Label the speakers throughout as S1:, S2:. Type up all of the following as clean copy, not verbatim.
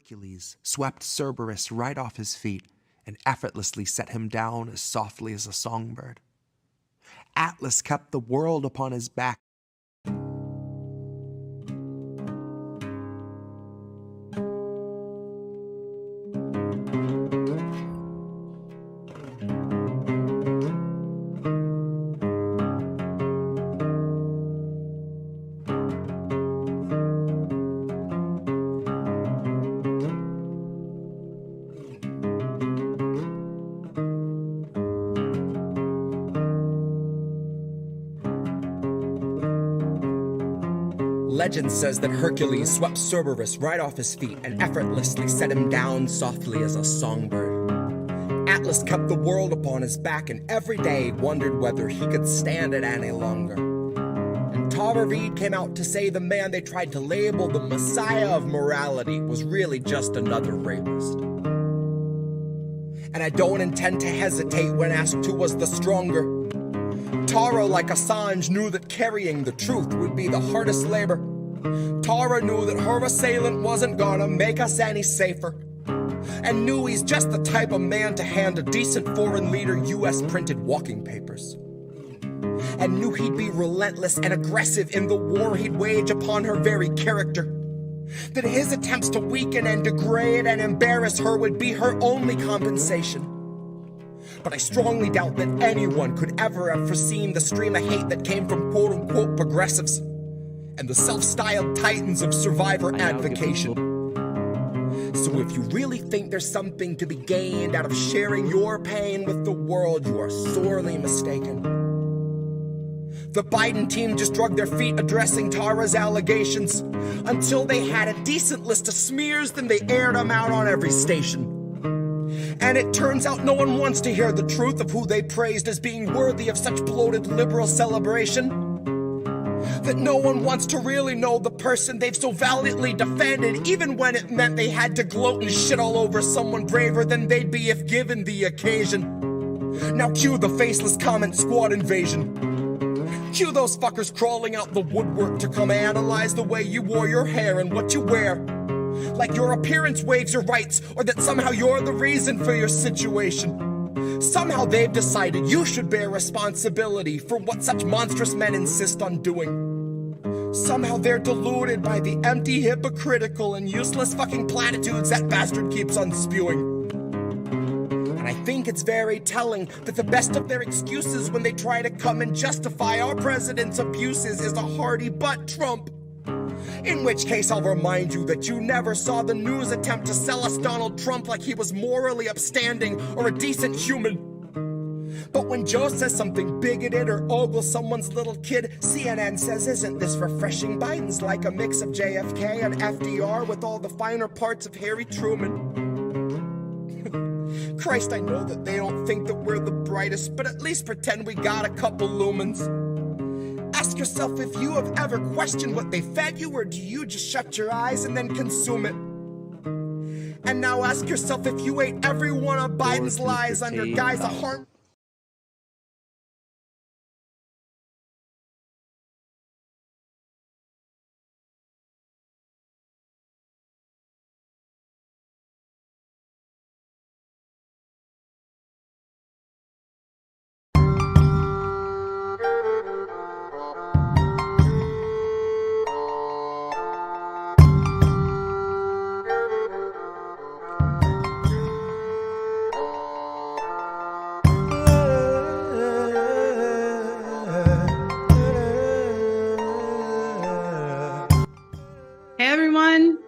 S1: Hercules swept Cerberus right off his feet and effortlessly set him down as softly as a songbird. Atlas kept the world upon his back.
S2: Legend says that Hercules swept Cerberus right off his feet and effortlessly set him down softly as a songbird. Atlas kept the world upon his back and every day wondered whether he could stand it any longer. And Reade came out to say the man they tried to label the Messiah of morality was really just another rapist. And I don't intend to hesitate when asked who was the stronger. Tara, like Assange, knew that carrying the truth would be the hardest labor. Tara knew that her assailant wasn't gonna make us any safer. And knew he's just the type of man to hand a decent foreign leader US printed walking papers. And knew he'd be relentless and aggressive in the war he'd wage upon her very character. That his attempts to weaken and degrade and embarrass her would be her only compensation. But I strongly doubt that anyone could ever have foreseen the stream of hate that came from quote-unquote progressives and the self-styled titans of survivor advocation. So if you really think there's something to be gained out of sharing your pain with the world, you are sorely mistaken. The Biden team just dragged their feet addressing Tara's allegations. Until they had a decent list of smears, then they aired them out on every station. And it turns out no one wants to hear the truth of who they praised as being worthy of such bloated liberal celebration. That no one wants to really know the person they've so valiantly defended, even when it meant they had to gloat and shit all over someone braver than they'd be if given the occasion. Now cue the faceless comment squad invasion. Cue those fuckers crawling out the woodwork to come analyze the way you wore your hair and what you wear. Like your appearance waives your rights, or that somehow you're the reason for your situation. Somehow they've decided you should bear responsibility for what such monstrous men insist on doing. Somehow they're deluded by the empty, hypocritical, and useless fucking platitudes that bastard keeps on spewing. And I think it's very telling that the best of their excuses when they try to come and justify our president's abuses is a hearty butt Trump. In which case I'll remind you that you never saw the news attempt to sell us Donald Trump like he was morally upstanding or a decent human. But when Joe says something bigoted or ogles someone's little kid, CNN says, isn't this refreshing? Biden's like a mix of JFK and FDR with all the finer parts of Harry Truman. Christ, I know that they don't think that we're the brightest, but at least pretend we got a couple lumens. Ask yourself if you have ever questioned what they fed you, or do you just shut your eyes and then consume it? And now ask yourself if you ate every one of Biden's lies under guise of harm.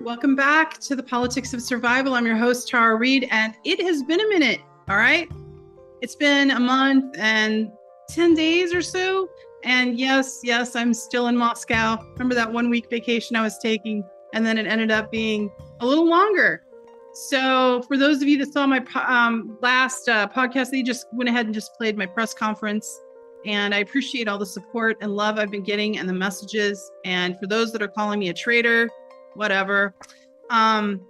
S3: Welcome back to the Politics of Survival. I'm your host, Tara Reade, and it has been a minute, all right? It's been a month and 10 days or so, and yes, I'm still in Moscow. Remember that 1 week vacation I was taking, and then it ended up being a little longer. So for those of you that saw my last podcast, they just went ahead and just played my press conference, and I appreciate all the support and love I've been getting and the messages. And for those that are calling me a traitor, whatever. I'm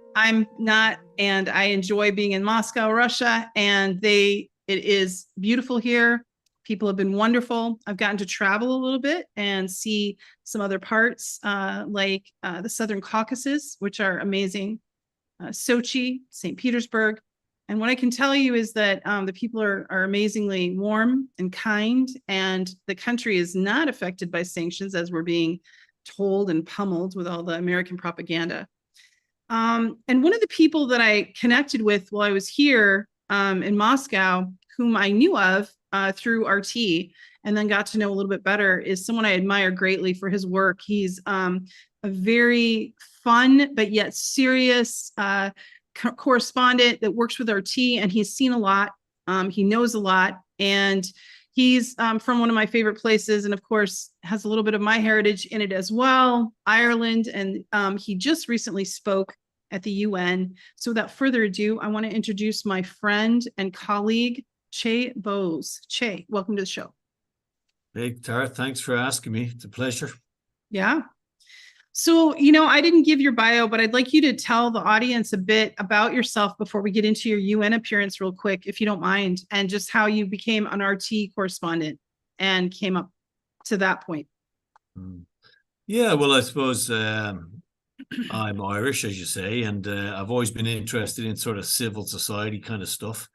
S3: not, and I enjoy being in Moscow, Russia, and it is beautiful here. People have been wonderful. I've gotten to travel a little bit and see some other parts, like the Southern Caucasus, which are amazing. Sochi, St. Petersburg. And what I can tell you is that the people are amazingly warm and kind, and the country is not affected by sanctions as we're being told and pummeled with all the American propaganda. And one of the people that I connected with while I was here in Moscow, whom I knew of through RT and then got to know a little bit better, is someone I admire greatly for his work. He's a very fun but yet serious correspondent that works with RT, and he's seen a lot. He knows a lot, and he's from one of my favorite places, and of course has a little bit of my heritage in it as well, Ireland. And he just recently spoke at the UN. So without further ado, I want to introduce my friend and colleague, Chay Bowes. Chay, welcome to the show.
S4: Hey, Tara, thanks for asking me. It's a pleasure.
S3: Yeah. So, you know, I didn't give your bio, but I'd like you to tell the audience a bit about yourself before we get into your UN appearance real quick, if you don't mind, and just how you became an RT correspondent and came up to that point.
S4: Yeah, well, I suppose I'm Irish, as you say, and I've always been interested in sort of civil society kind of stuff.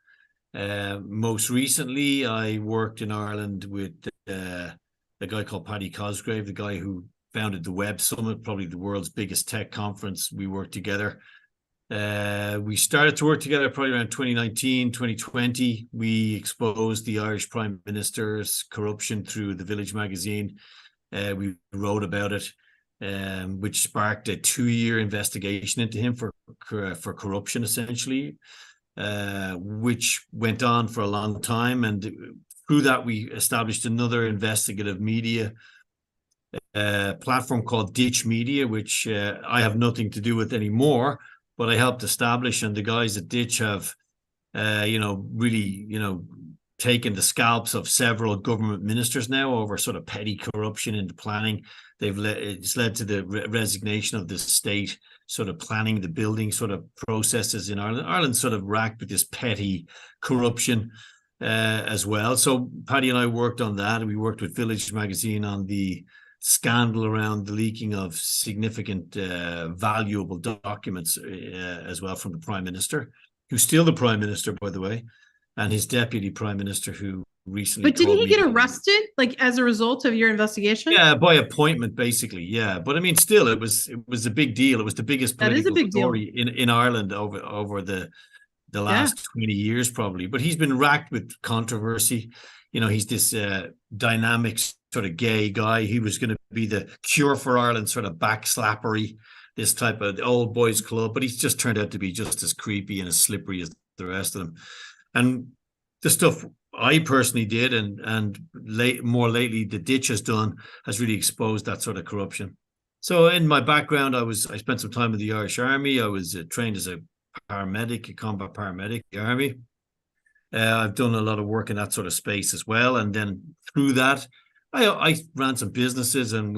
S4: Most recently, I worked in Ireland with a guy called Paddy Cosgrave, the guy who founded the Web Summit, probably the world's biggest tech conference. We worked together. We started to work together probably around 2019, 2020. We exposed the Irish Prime Minister's corruption through the Village magazine. We wrote about it, which sparked a 2-year investigation into him for corruption, essentially, which went on for a long time. And through that, we established another investigative media platform called Ditch Media, which I have nothing to do with anymore, but I helped establish. And the guys at Ditch have, really, taken the scalps of several government ministers now over sort of petty corruption in the planning. It's led to the resignation of the state sort of planning, the building sort of processes in Ireland. Ireland's sort of racked with this petty corruption as well. So Paddy and I worked on that. We worked with Village magazine on the scandal around the leaking of significant valuable documents as well from the Prime Minister, who's still the Prime Minister, by the way, and his deputy Prime Minister, who recently.
S3: But didn't he get arrested, like, as a result of your investigation?
S4: Yeah, by appointment, basically. Yeah, but I mean, still, it was a big deal. It was the biggest political story in Ireland over the last 20 years, probably. But he's been racked with controversy. You know, he's this dynamic sort of gay guy. He was going to be the cure for Ireland, sort of backslappery, this type of old boys club. But he's just turned out to be just as creepy and as slippery as the rest of them. And the stuff I personally did, and more lately the Ditch has done, has really exposed that sort of corruption. So in my background, I spent some time in the Irish Army. I was trained as a paramedic, a combat paramedic in the Army. I've done a lot of work in that sort of space as well. And then through that, I ran some businesses, and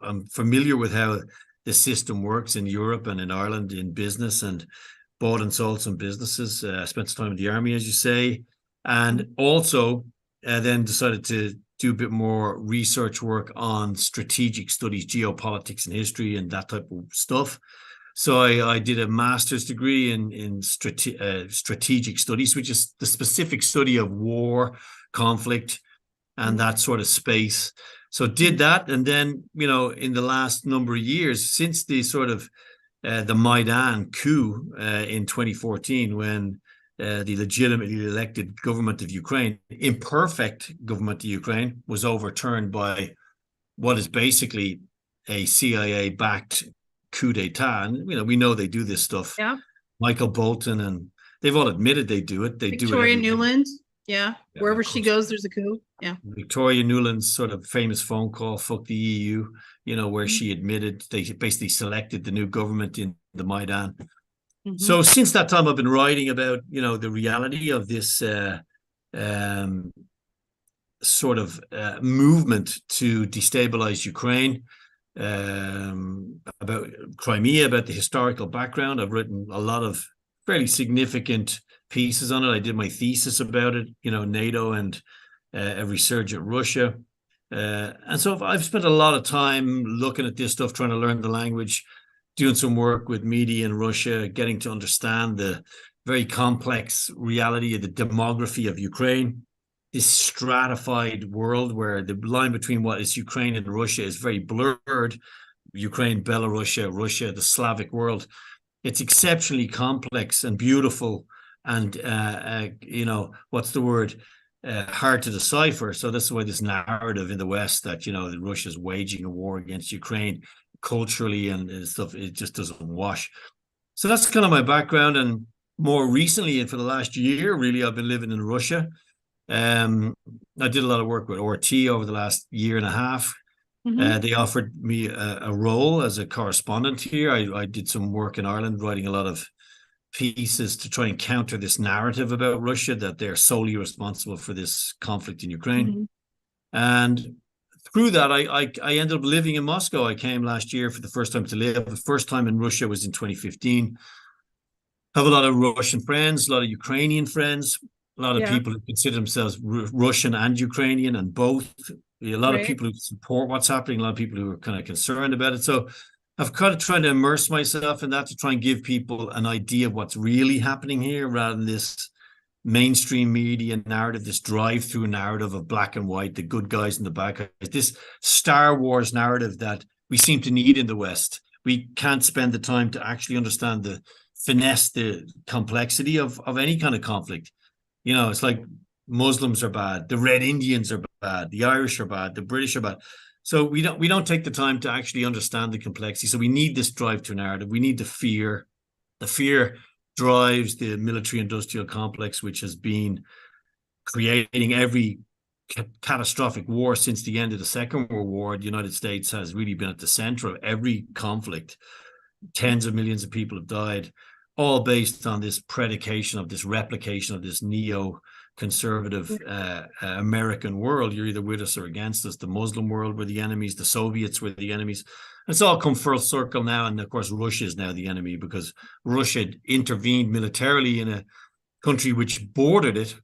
S4: I'm familiar with how the system works in Europe and in Ireland in business, and bought and sold some businesses. Spent some time in the Army, as you say, and also then decided to do a bit more research work on strategic studies, geopolitics and history and that type of stuff. So I did a master's degree in strategic studies, which is the specific study of war, conflict, and that sort of space. So did that, and then, in the last number of years, since the sort of the Maidan coup in 2014, when the legitimately elected government of Ukraine, imperfect government of Ukraine, was overturned by what is basically a CIA-backed coup d'etat. And, we know they do this stuff.
S3: Yeah.
S4: Michael Bolton, and they've all admitted they do it.
S3: Victoria Nuland. Yeah. Wherever she goes, there's a coup. Yeah.
S4: Victoria Nuland's sort of famous phone call, "Fuck the EU," where she admitted they basically selected the new government in the Maidan. Mm-hmm. So since that time, I've been writing about, the reality of this sort of movement to destabilize Ukraine, about Crimea, about the historical background. I've written a lot of fairly significant pieces on it. I did my thesis about it, NATO and a resurgent Russia. And so I've spent a lot of time looking at this stuff, trying to learn the language. doing some work with media in Russia, getting to understand the very complex reality of the demography of Ukraine, this stratified world where the line between what is Ukraine and Russia is very blurred. Ukraine, Belarus, Russia, the Slavic world. It's exceptionally complex and beautiful and, what's the word? Hard to decipher. So that's why this narrative in the West that, that Russia's waging a war against Ukraine culturally and stuff, it just doesn't wash. So that's kind of my background. And more recently, and for the last year, really, I've been living in Russia. I did a lot of work with RT over the last year and a half. They offered me a role as a correspondent here. I did some work in Ireland, writing a lot of pieces to try and counter this narrative about Russia, that they're solely responsible for this conflict in Ukraine. And through that, I ended up living in Moscow. I came last year for the first time to live. The first time in Russia was in 2015. I have a lot of Russian friends, a lot of Ukrainian friends, a lot of people who consider themselves Russian and Ukrainian and both. A lot of people who support what's happening, a lot of people who are kind of concerned about it. So I've kind of tried to immerse myself in that to try and give people an idea of what's really happening here, rather than this mainstream media narrative, this drive-through narrative of black and white, the good guys and the bad guys, this Star Wars narrative that we seem to need in the West. We can't spend the time to actually understand the finesse, the complexity of any kind of conflict. It's like Muslims are bad, the Red Indians are bad, the Irish are bad, the British are bad. So we don't take the time to actually understand the complexity. So we need this drive to narrative. We need the fear. The fear drives the military-industrial complex, which has been creating every catastrophic war since the end of the Second World War. The United States has really been at the center of every conflict. Tens of millions of people have died, all based on this predication of this replication of this neo-conservative American world. You're either with us or against us. The Muslim world were the enemies. The Soviets were the enemies. It's all come full circle now. And of course, Russia is now the enemy, because Russia intervened militarily in a country which bordered it,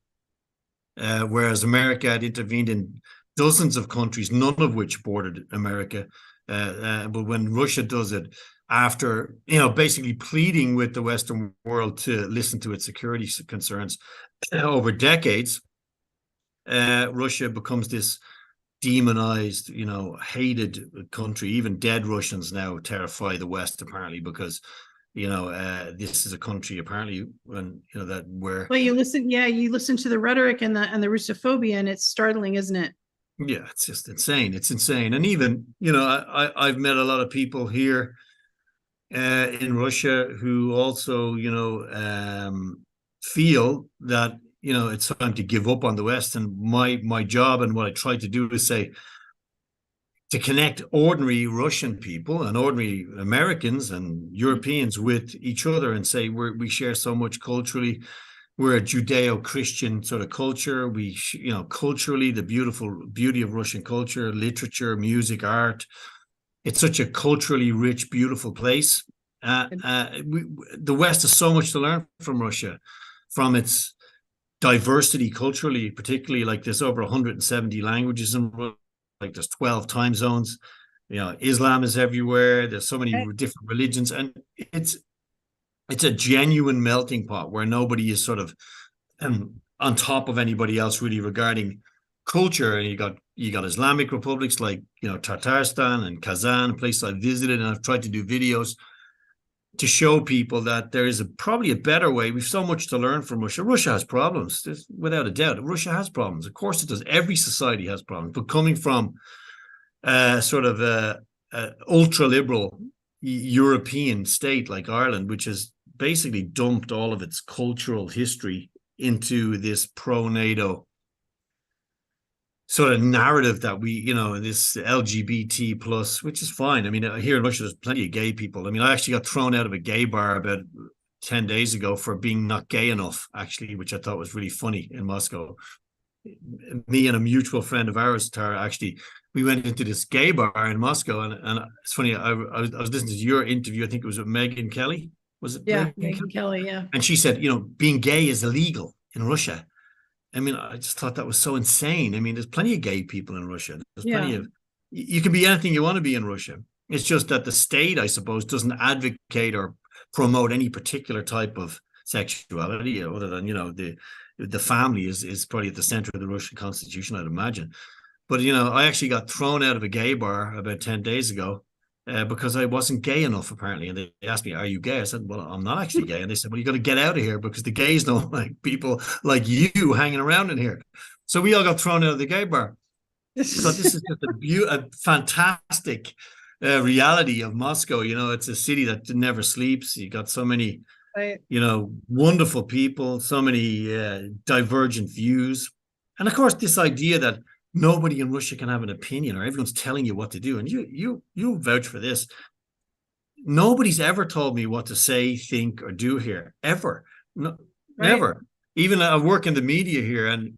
S4: whereas America had intervened in dozens of countries, none of which bordered America. But when Russia does it, after basically pleading with the Western world to listen to its security concerns over decades, Russia becomes this demonized, hated country. Even dead Russians now terrify the West, apparently, because this is a country apparently when that where.
S3: Well, you listen to the rhetoric and the Russophobia, and it's startling, isn't it?
S4: Yeah, it's just insane. It's insane. And even I've met a lot of people here in Russia who also feel that it's time to give up on the West. And my job and what I try to do is say, to connect ordinary Russian people and ordinary Americans and Europeans with each other and say we share so much culturally. We're a Judeo-Christian sort of culture. We culturally, the beauty of Russian culture, literature, music, art. It's such a culturally rich, beautiful place. The West has so much to learn from Russia, from its diversity culturally, particularly like there's over 170 languages in Russia, like there's 12 time zones. Islam is everywhere. There's so many different religions, and it's a genuine melting pot where nobody is sort of on top of anybody else really regarding culture. And you got Islamic republics like Tatarstan and Kazan, a place I visited, and I've tried to do videos to show people that there is probably a better way. We've so much to learn from Russia. Russia has problems, without a doubt. Russia has problems. Of course it does. Every society has problems. But coming from sort of a ultra-liberal European state like Ireland, which has basically dumped all of its cultural history into this pro-NATO sort of narrative that this LGBT plus, which is fine. I mean, here in Russia, there's plenty of gay people. I mean, I actually got thrown out of a gay bar about 10 days ago for being not gay enough, actually, which I thought was really funny in Moscow. Me and a mutual friend of ours, Tara, actually, we went into this gay bar in Moscow, and it's funny, I was listening to your interview, I think it was with Megyn Kelly. Was it?
S3: Yeah, Megyn Kelly, yeah.
S4: And she said, being gay is illegal in Russia. I mean, I just thought that was so insane. I mean, there's plenty of gay people in Russia. There's plenty of, you can be anything you want to be in Russia. It's just that the state, I suppose, doesn't advocate or promote any particular type of sexuality, other than, the family is probably at the center of the Russian constitution, I'd imagine. But, I actually got thrown out of a gay bar about 10 days ago because I wasn't gay enough, apparently. And they asked me, are you gay? I said, well, I'm not actually gay. And they said, well, you got to get out of here because the gays don't like people like you hanging around in here. So we all got thrown out of the gay bar. So this is just a fantastic reality of Moscow. It's a city that never sleeps. You got so many,
S3: right,
S4: wonderful people, so many divergent views. And of course, this idea that nobody in Russia can have an opinion, or everyone's telling you what to do. And you vouch for this. Nobody's ever told me what to say, think, or do here, ever. No,
S3: right.
S4: Never. Even I work in the media here, and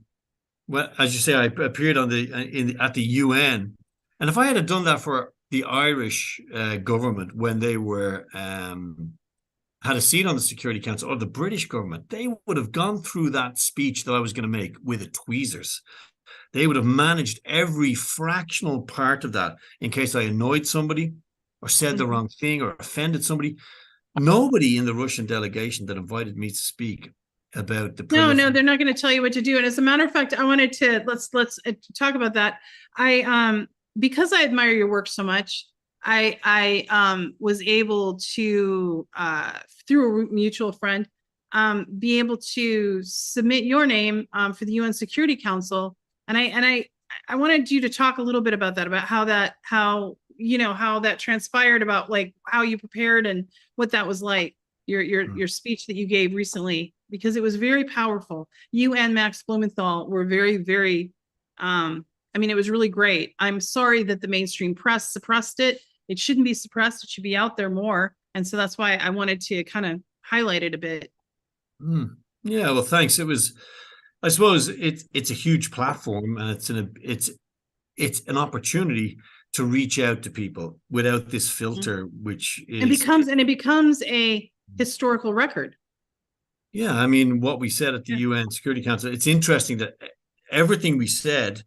S4: well, as you say, I appeared at the UN, and if I had done that for the Irish government when they were had a seat on the Security Council, or the British government, they would have gone through that speech that I was going to make with the tweezers. They would have managed every fractional part of that in case I annoyed somebody or said the wrong thing or offended somebody. Nobody in the Russian delegation that invited me to speak about the
S3: no, they're not going to tell you what to do. And as a matter of fact, I wanted to let's talk about that. I because I admire your work so much, I was able to through a mutual friend be able to submit your name for the UN Security Council. And I wanted you to talk a little bit about that, about how that transpired, about like how you prepared and what that was like, your speech that you gave recently, because it was very powerful. You and Max Blumenthal were very, very, it was really great. I'm sorry that the mainstream press suppressed it. It shouldn't be suppressed. It should be out there more. And so that's why I wanted to kind of highlight it a bit.
S4: Yeah, well, thanks. I suppose it's a huge platform, and it's an opportunity to reach out to people without this filter, which is
S3: it becomes a historical record.
S4: Yeah, I mean, what we said at the UN Security Council, it's interesting that everything we said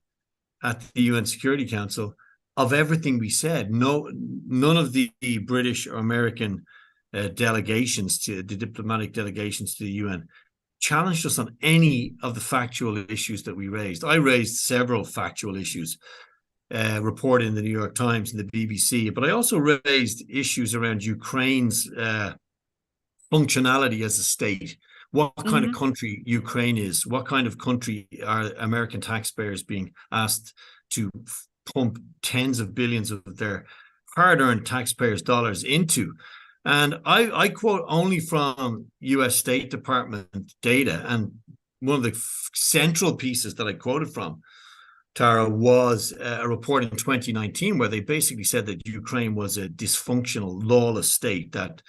S4: at the UN Security Council, of everything we said, none of the British or American delegations, to the diplomatic delegations to the UN, challenged us on any of the factual issues that we raised. I raised several factual issues reported in the New York Times and the BBC, but I also raised issues around Ukraine's functionality as a state. What kind of country Ukraine is, what kind of country are American taxpayers being asked to pump tens of billions of their hard-earned taxpayers' dollars into. And I quote only from US State Department data, and one of the central pieces that I quoted from, Tara, was a report in 2019 where they basically said that Ukraine was a dysfunctional, lawless state, that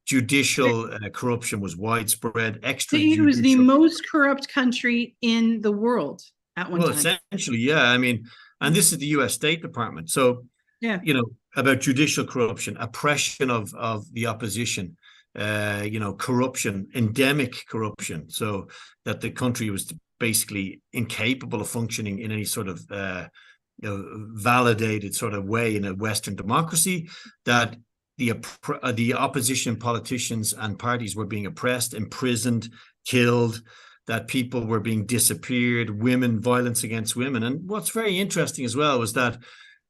S4: judicial corruption was widespread.
S3: It was the most corrupt country in the world at one time. Well,
S4: essentially, yeah. I mean, and this is the US State Department. So, about judicial corruption, oppression of the opposition, corruption, endemic corruption, so that the country was basically incapable of functioning in any sort of validated sort of way in a Western democracy, that the opposition politicians and parties were being oppressed, imprisoned, killed, that people were being disappeared, violence against women. And what's very interesting as well was that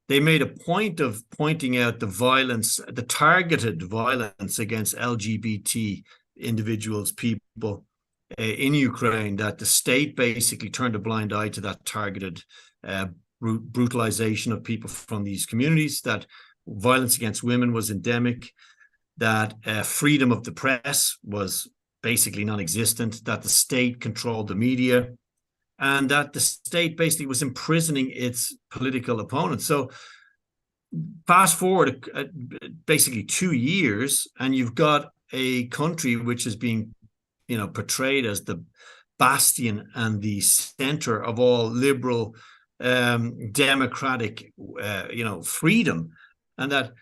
S4: they made a point of pointing out the violence, the targeted violence against LGBT individuals, people in Ukraine, that the state basically turned a blind eye to that targeted brutalization of people from these communities, that violence against women was endemic, that freedom of the press was basically non-existent, that the state controlled the media, and that the state basically was imprisoning its political opponents. So fast forward basically 2 years, and you've got a country which is being, portrayed as the bastion and the center of all liberal, democratic, freedom, and that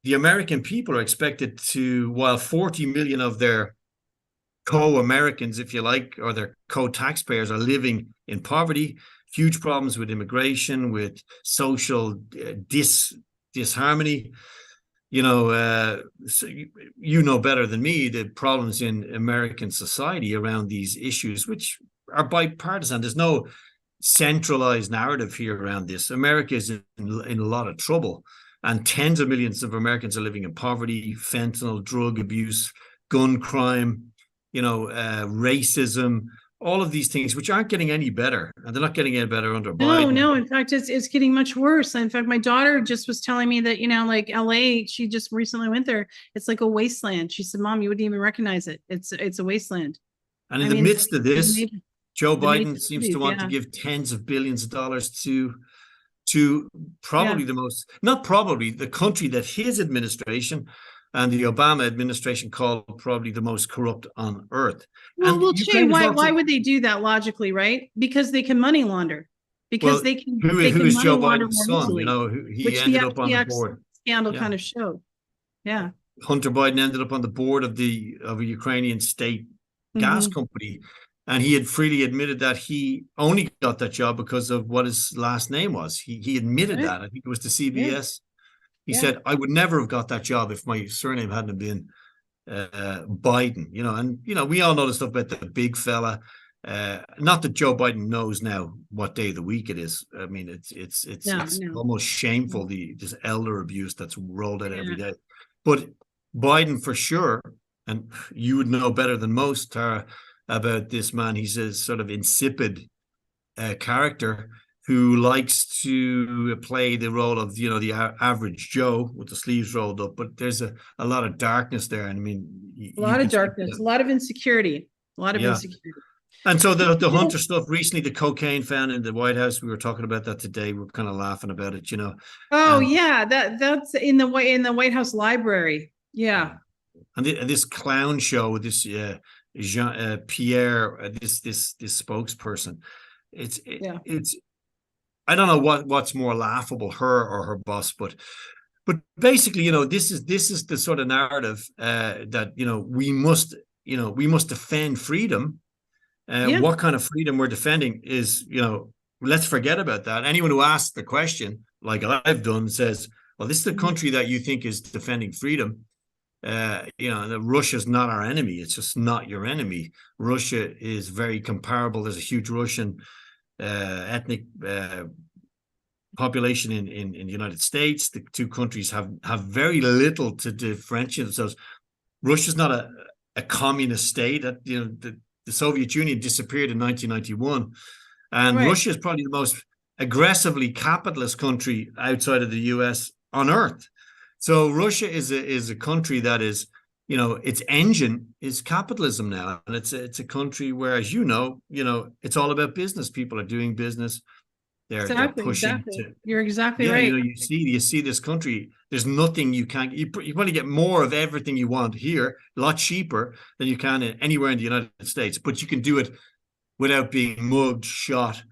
S4: the American people are expected to, while 40 million of their co-Americans, if you like, or their co-taxpayers are living in poverty, huge problems with immigration, with social disharmony, So you know better than me the problems in American society around these issues, which are bipartisan. There's no centralized narrative here around this. America is in a lot of trouble, and tens of millions of Americans are living in poverty, fentanyl, drug abuse, gun crime, racism, all of these things, which aren't getting any better, and they're not getting any better under Biden.
S3: No. In fact, it's getting much worse. In fact, my daughter just was telling me that, like LA, she just recently went there. It's like a wasteland. She said, Mom, you wouldn't even recognize it. It's a wasteland.
S4: And in the midst of this, Joe Biden seems to want to give tens of billions of dollars to probably the country that his administration and the Obama administration called probably the most corrupt on earth.
S3: Well, Chay, why would they do that logically, right? Because they can money launder. Because they can.
S4: Who is Joe Biden's son? He ended up on the board.
S3: Scandal kind of showed. Yeah.
S4: Hunter Biden ended up on the board of a Ukrainian state gas company, and he had freely admitted that he only got that job because of what his last name was. He admitted that. I think it was to CBS. He said, I would never have got that job if my surname hadn't been Biden, and we all know the stuff about the big fella. Not that Joe Biden knows now what day of the week it is. I mean, it's almost shameful, this elder abuse that's rolled out every day. But Biden for sure, and you would know better than most, Tara, about this man. He's a sort of insipid character who likes to play the role of, the average Joe with the sleeves rolled up. But there's a lot of darkness there. And I mean,
S3: a lot of darkness, a lot of insecurity, insecurity.
S4: And so the Hunter stuff recently, the cocaine found in the White House, we were talking about that today. We're kind of laughing about it,
S3: Oh, that's in the White House library. Yeah.
S4: And this clown show with this Jean Pierre, this spokesperson, it's I don't know what's more laughable, her or her boss, but basically, this is the sort of narrative that we must defend freedom. What kind of freedom we're defending is, let's forget about that. Anyone who asks the question, like I've done, says, well, this is the country that you think is defending freedom. Russia's not our enemy. It's just not your enemy. Russia is very comparable. There's a huge Russian ethnic population in the United States. The two countries have very little to differentiate themselves. Russia's not a communist state. That the Soviet Union disappeared in 1991, and Russia is probably the most aggressively capitalist country outside of the US on earth. So Russia is a country that is, its engine is capitalism now, and it's a country where, as it's all about business. People are doing business. They're pushing.
S3: You're exactly right.
S4: You see this country. There's nothing you can't. You probably get more of everything you want here, a lot cheaper than you can anywhere in the United States. But you can do it without being mugged, shot,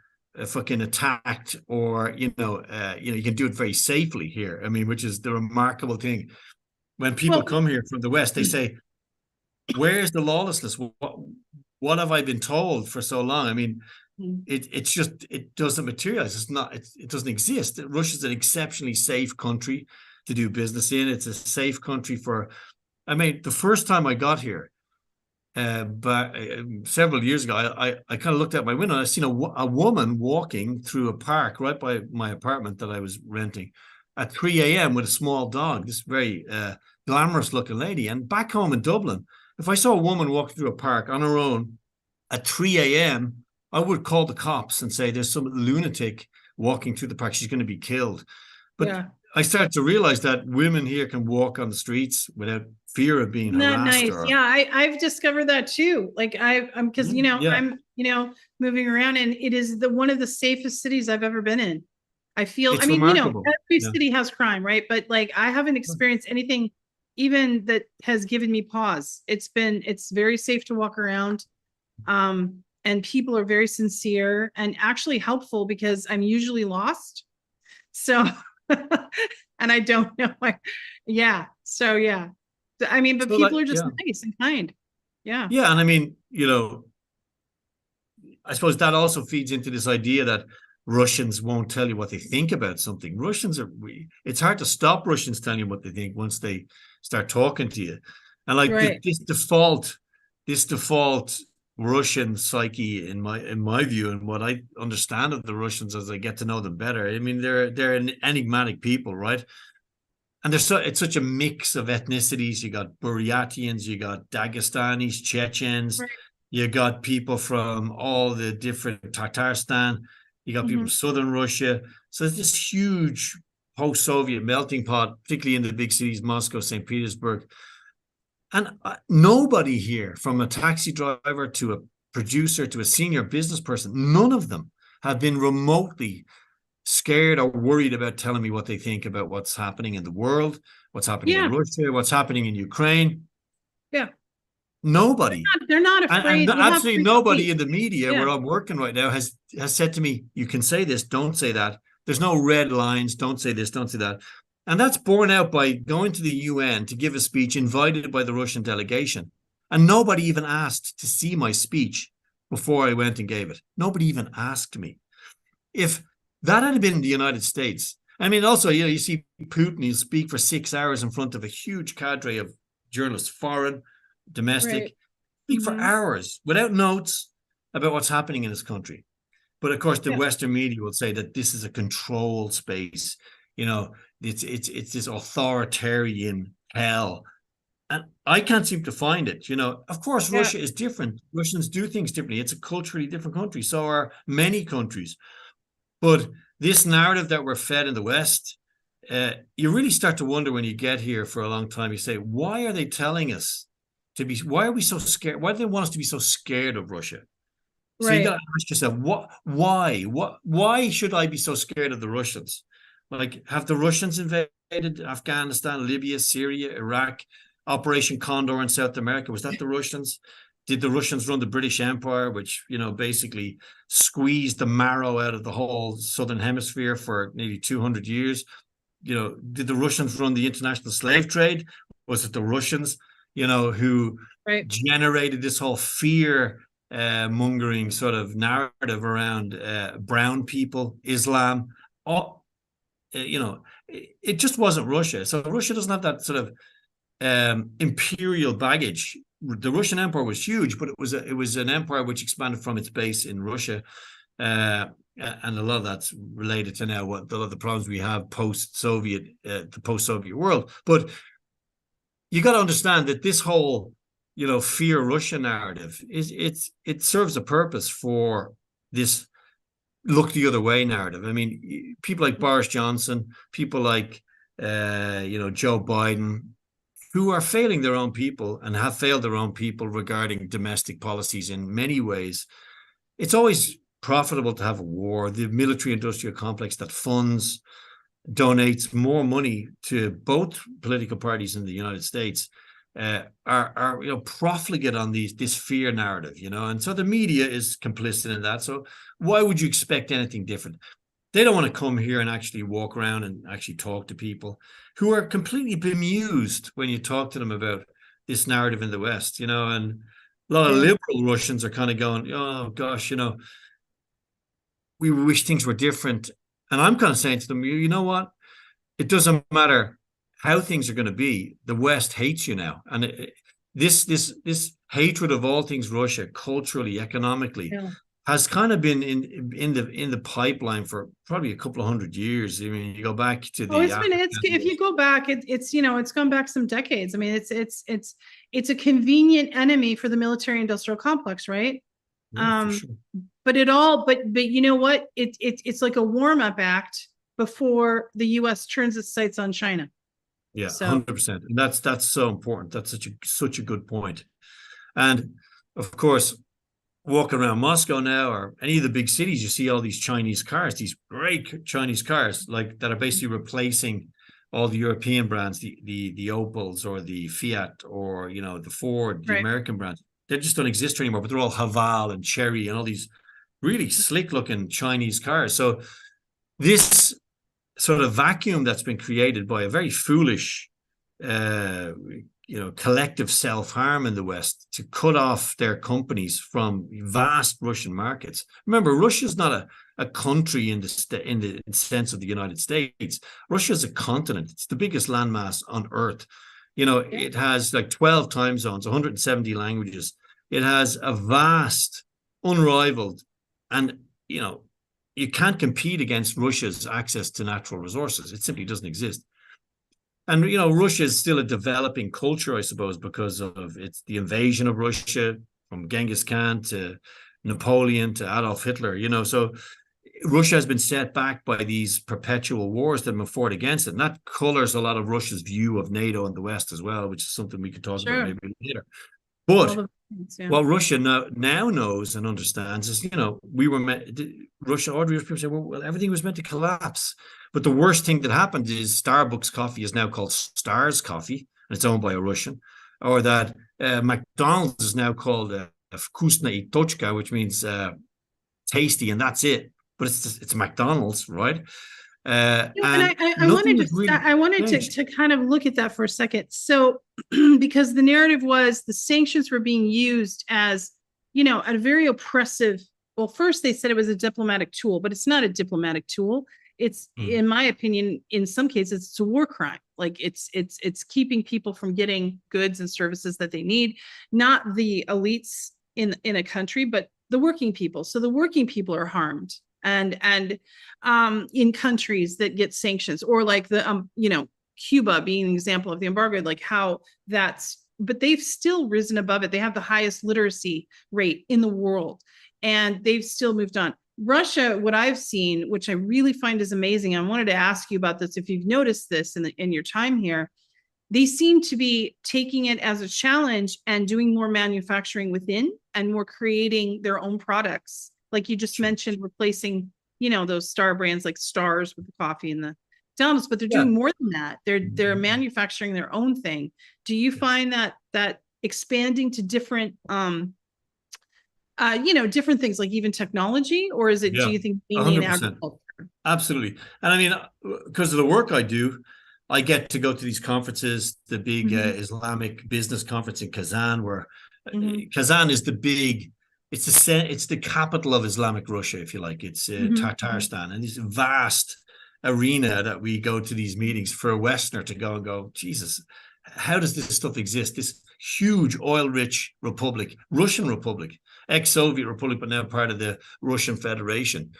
S4: fucking attacked, or you can do it very safely here. I mean, which is the remarkable thing. When people come here from the West, they say, "Where's the lawlessness? What have I been told for so long?" I mean, it doesn't materialize. It doesn't exist. Russia's an exceptionally safe country to do business in. It's a safe country the first time I got here, but several years ago, I kind of looked out my window and I seen a woman walking through a park right by my apartment that I was renting at 3 a.m. with a small dog, this very glamorous looking lady. And back home in Dublin, if I saw a woman walking through a park on her own at 3 a.m., I would call the cops and say, there's some lunatic walking through the park. She's going to be killed. But I started to realize that women here can walk on the streets without fear of being harassed.
S3: Nice. I've discovered that too. Like I'm because I'm moving around, and it is one of the safest cities I've ever been in. I feel.
S4: It's remarkable.
S3: Every city has crime, right? But like I haven't experienced anything even that has given me pause. It's very safe to walk around. And people are very sincere and actually helpful because I'm usually lost. So, and I don't know. So, I mean, but people are just nice and kind. Yeah.
S4: Yeah. And I mean, I suppose that also feeds into this idea that Russians won't tell you what they think about something. It's hard to stop Russians telling you what they think once they start talking to you. And like this default Russian psyche, in my view, and what I understand of the Russians as I get to know them better, I mean, they're an enigmatic people, right? And it's such a mix of ethnicities. You got Buryatians, you got Dagestanis, Chechens, you got people from all the different Tatarstan, you got people from southern Russia. So it's this huge post-Soviet melting pot, particularly in the big cities, Moscow, St. Petersburg. And nobody here, from a taxi driver to a producer to a senior business person, none of them have been remotely scared or worried about telling me what they think about what's happening in the world, what's happening in Russia, what's happening in Ukraine.
S3: Yeah.
S4: Nobody.
S3: They're not afraid.
S4: And absolutely nobody in the media where I'm working right now has said to me, you can say this, don't say that. There's no red lines, don't say this, don't say that. And that's borne out by going to the UN to give a speech invited by the Russian delegation. And nobody even asked to see my speech before I went and gave it. Nobody even asked me. If that had been in the United States, I mean, also, you see Putin, he'll speak for 6 hours in front of a huge cadre of journalists, foreign, domestic, speak for hours without notes about what's happening in his country. But of course, the Western media will say that this is a controlled space. You know, it's this authoritarian hell. And I can't seem to find it. You know, of course, Russia is different. Russians do things differently. It's a culturally different country. So are many countries. But this narrative that we're fed in the West, you really start to wonder when you get here for a long time. You say, why are they telling us to be? Why are we so scared? Why do they want us to be so scared of Russia? So you got to ask yourself, why should I be so scared of the Russians? Like, have the Russians invaded Afghanistan, Libya, Syria, Iraq, Operation Condor in South America? Was that the Russians? Did the Russians run the British Empire, which, you know, basically squeezed the marrow out of the whole Southern Hemisphere for nearly 200 years? You know, did the Russians run the international slave trade? Was it the Russians, you know, who generated this whole fear mongering sort of narrative around brown people, Islam? You know, it just wasn't Russia. So Russia doesn't have that sort of imperial baggage. The Russian Empire was huge, but it was an empire which expanded from its base in Russia, and a lot of that's related to now what a lot of the problems we have post-Soviet, the post-Soviet world. But you got to understand that this whole, you know, fear Russia narrative it serves a purpose for this look the other way narrative. I mean, people like Boris Johnson, people like you know, Joe Biden, who are failing their own people and have failed their own people regarding domestic policies in many ways. It's always profitable to have a war. The military-industrial complex that funds, donates more money to both political parties in the United States are you know, profligate on this fear narrative, you know, and so the media is complicit in that. So why would you expect anything different? They don't want to come here and actually walk around and actually talk to people who are completely bemused when you talk to them about this narrative in the West, you know, and a lot of liberal Russians are kind of going, oh gosh, you know, we wish things were different. And I'm kind of saying to them, you know what? It doesn't matter how things are going to be. The West hates you now. And this hatred of all things Russia, culturally, economically, has kind of been in the pipeline for probably a couple of 100 years. I mean, you go back to the
S3: if you go back, it's you know, it's gone back some decades. I mean, it's a convenient enemy for the military industrial complex, right?
S4: Yeah, sure.
S3: But you know what? It's like a warm-up act before the US turns its sights on China.
S4: Yeah, 100%. And that's so important. That's such a good point. And of course, walk around Moscow now or any of the big cities, you see all these Chinese cars, these great Chinese cars, like that are basically replacing all the European brands, the Opels or the Fiat or, you know, the Ford, the American brands. They just don't exist anymore, but they're all Haval and Chery and all these really slick looking Chinese cars. So this sort of vacuum that's been created by a very foolish collective self-harm in the West to cut off their companies from vast Russian markets. Remember, Russia's not a country in the sense of the United States. Russia is a continent. It's the biggest landmass on Earth. It has like 12 time zones, 170 languages. It has a vast, unrivaled, and you can't compete against Russia's access to natural resources. It simply doesn't exist. And, Russia is still a developing culture, I suppose, because of the invasion of Russia from Genghis Khan to Napoleon to Adolf Hitler, So Russia has been set back by these perpetual wars that have been fought against it. And that colors a lot of Russia's view of NATO and the West as well, which is something we could talk about maybe later. But what Russia now knows and understands is, Russia ordinary people say, well, everything was meant to collapse. But the worst thing that happened is Starbucks coffee is now called Stars coffee, and it's owned by a Russian. Or that McDonald's is now called Vkusna i Tochka, which means tasty, and that's it. But it's McDonald's, right?
S3: I wanted to kind of look at that for a second. So, because the narrative was the sanctions were being used as, a very oppressive. Well, first they said it was a diplomatic tool, but it's not a diplomatic tool. It's, in my opinion, in some cases, it's a war crime. Like it's keeping people from getting goods and services that they need, not the elites in a country, but the working people. So the working people are harmed. And in countries that get sanctions, or like the Cuba being an example of the embargo, like how but they've still risen above it. They have the highest literacy rate in the world, and they've still moved on. Russia, what I've seen, which I really find is amazing, I wanted to ask you about this if you've noticed this in your time here, they seem to be taking it as a challenge and doing more manufacturing within and more creating their own products. Like you just mentioned, replacing, those star brands like Stars with the coffee and the McDonald's, but they're doing more than that. They're manufacturing their own thing. Do you find that expanding to different, different things, like even technology, or is it, do you think mainly in agriculture?
S4: Absolutely. And I mean, because of the work I do, I get to go to these conferences, the big Islamic business conference in Kazan, where Kazan is it's the capital of Islamic Russia, if you like. It's Tatarstan, and this vast arena that we go to these meetings for a Westerner to go and go, Jesus, how does this stuff exist? This huge oil-rich republic, Russian republic, ex-Soviet republic, but now part of the Russian Federation,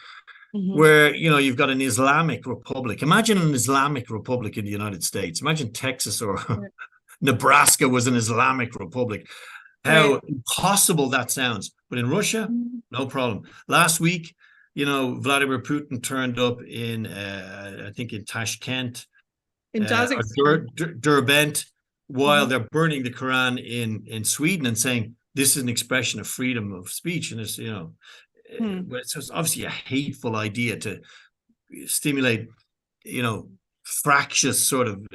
S4: where, you've got an Islamic republic. Imagine an Islamic republic in the United States. Imagine Texas or Nebraska was an Islamic republic. How impossible that sounds. But in Russia, no problem. Last week, Vladimir Putin turned up in, I think in Tashkent, in Derbent, while they're burning the Quran in Sweden and saying this is an expression of freedom of speech. And it's, it's obviously a hateful idea to stimulate, fractious sort of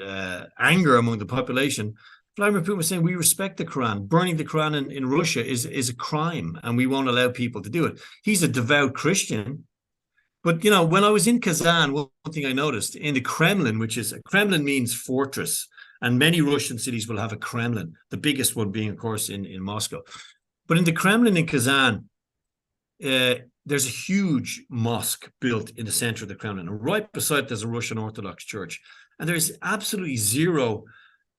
S4: anger among the population. Vladimir Putin was saying, we respect the Quran. Burning the Quran in Russia is a crime, and we won't allow people to do it. He's a devout Christian. But, when I was in Kazan, one thing I noticed in the Kremlin, Kremlin means fortress, and many Russian cities will have a Kremlin, the biggest one being, of course, in Moscow. But in the Kremlin in Kazan, there's a huge mosque built in the center of the Kremlin. And right beside it, there's a Russian Orthodox church. And there's absolutely zero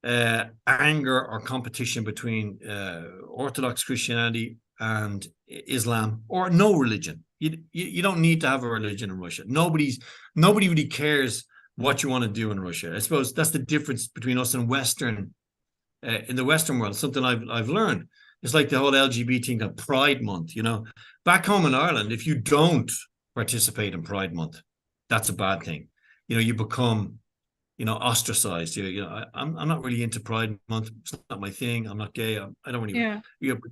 S4: anger or competition between Orthodox Christianity and Islam, or no religion. You don't need to have a religion in Russia. Nobody really cares what you want to do in Russia. I suppose that's the difference between us and in the Western world. Something I've learned. It's like the whole LGBT thing of Pride Month. Back home in Ireland, if you don't participate in Pride Month, that's a bad thing. You become ostracized. I'm not really into Pride Month. It's not my thing. I'm not gay. I don't really.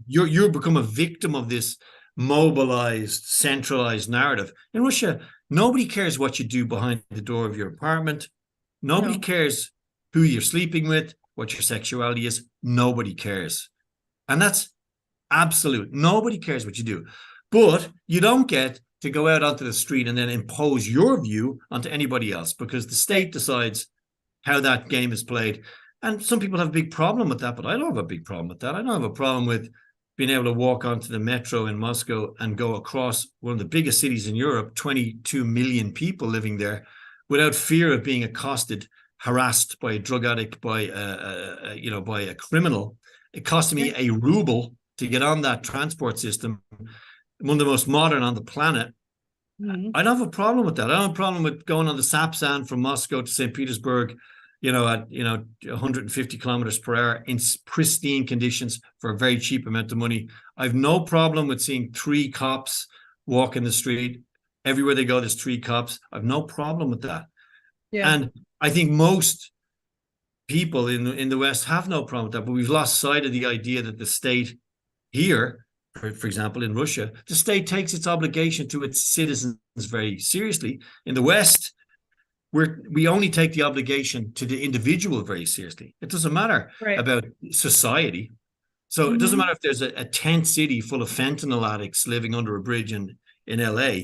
S4: You're become a victim of this mobilized, centralized narrative. In Russia, nobody cares what you do behind the door of your apartment. Nobody cares who you're sleeping with, what your sexuality is. Nobody cares, and that's absolute. Nobody cares what you do, but you don't get to go out onto the street and then impose your view onto anybody else, because the state decides how that game is played. And some people have a big problem with that, but I don't have a big problem with that. I don't have a problem with being able to walk onto the metro in Moscow and go across one of the biggest cities in Europe, 22 million people living there, without fear of being accosted, harassed by a drug addict, by a criminal. It cost me a ruble to get on that transport system, one of the most modern on the planet.
S3: Mm-hmm.
S4: I don't have a problem with that. I don't have a problem with going on the Sapsan from Moscow to St. Petersburg, at 150 kilometers per hour in pristine conditions for a very cheap amount of money. I have no problem with seeing 3 cops walk in the street. Everywhere they go, there's 3 cops. I have no problem with that.
S3: Yeah.
S4: And I think most people in the West have no problem with that, but we've lost sight of the idea that the state here, for example, in Russia, the state takes its obligation to its citizens very seriously. In the West, we only take the obligation to the individual very seriously. It doesn't matter about society. So it doesn't matter if there's a tent city full of fentanyl addicts living under a bridge in LA.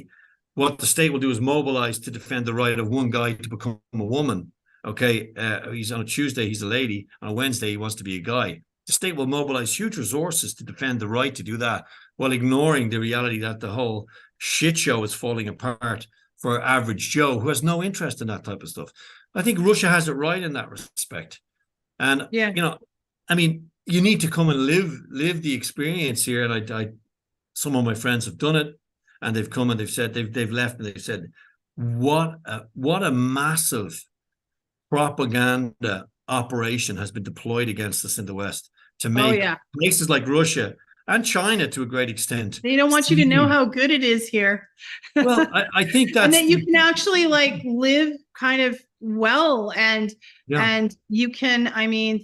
S4: What the state will do is mobilize to defend the right of one guy to become a woman. Okay, he's on a Tuesday, he's a lady. On a Wednesday, he wants to be a guy. The state will mobilize huge resources to defend the right to do that, while ignoring the reality that the whole shit show is falling apart for average Joe who has no interest in that type of stuff. I think Russia has it right in that respect. And, you need to come and live the experience here. And some of my friends have done it, and they've come and they've said, they've left and they've said, what a massive propaganda operation has been deployed against us in the West to make places like Russia and China, to a great extent.
S3: They don't want you to know how good it is here.
S4: Well, I think that's...
S3: and that you can actually live kind of well, and you can,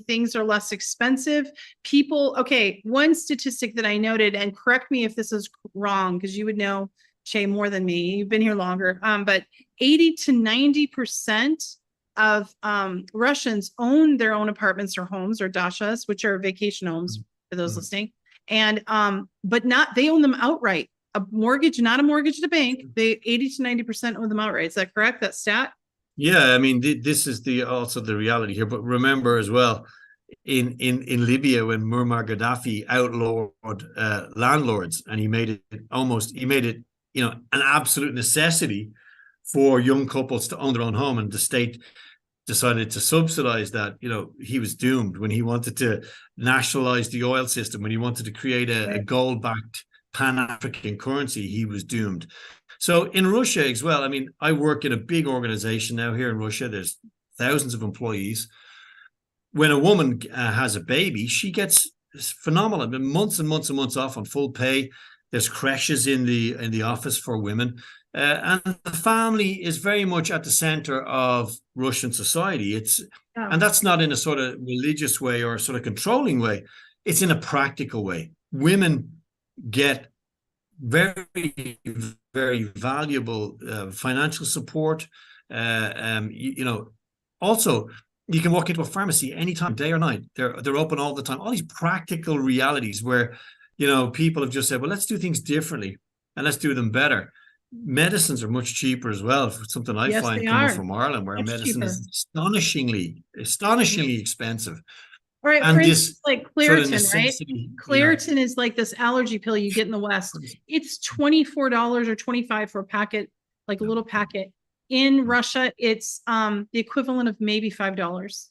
S3: things are less expensive. One statistic that I noted, and correct me if this is wrong, because you would know, Chay, more than me. You've been here longer. But 80 to 90% of Russians own their own apartments or homes, or dachas, which are vacation homes for those listening. And but they own them outright. A mortgage, not a mortgage at a bank. They 80 to 90% own them outright. Is that correct? That stat?
S4: Yeah, this is also the reality here. But remember as well, in Libya, when Muammar Gaddafi outlawed landlords, and he made it an absolute necessity for young couples to own their own home, and the state decided to subsidize that. He was doomed when he wanted to nationalize the oil system, when he wanted to create a gold-backed Pan-African currency. He was doomed. So in Russia as well, I work in a big organization now here in Russia. There's thousands of employees. When a woman has a baby, she gets phenomenal, months and months and months off on full pay. There's creches in the office for women. And the family is very much at the center of Russian society. And that's not in a sort of religious way or a sort of controlling way. It's in a practical way. Women get very, very valuable financial support. Also, you can walk into a pharmacy anytime, day or night. They're open all the time. All these practical realities where, people have just said, well, let's do things differently and let's do them better. Medicines are much cheaper as well. Something I find coming from Ireland, where medicine is astonishingly expensive.
S3: All right,
S4: and
S3: for instance, like Claritin,
S4: sort of
S3: right? Claritin is like this allergy pill you get in the West. It's $24 or $25 for a packet, like a little packet. In Russia, it's the equivalent of maybe $5.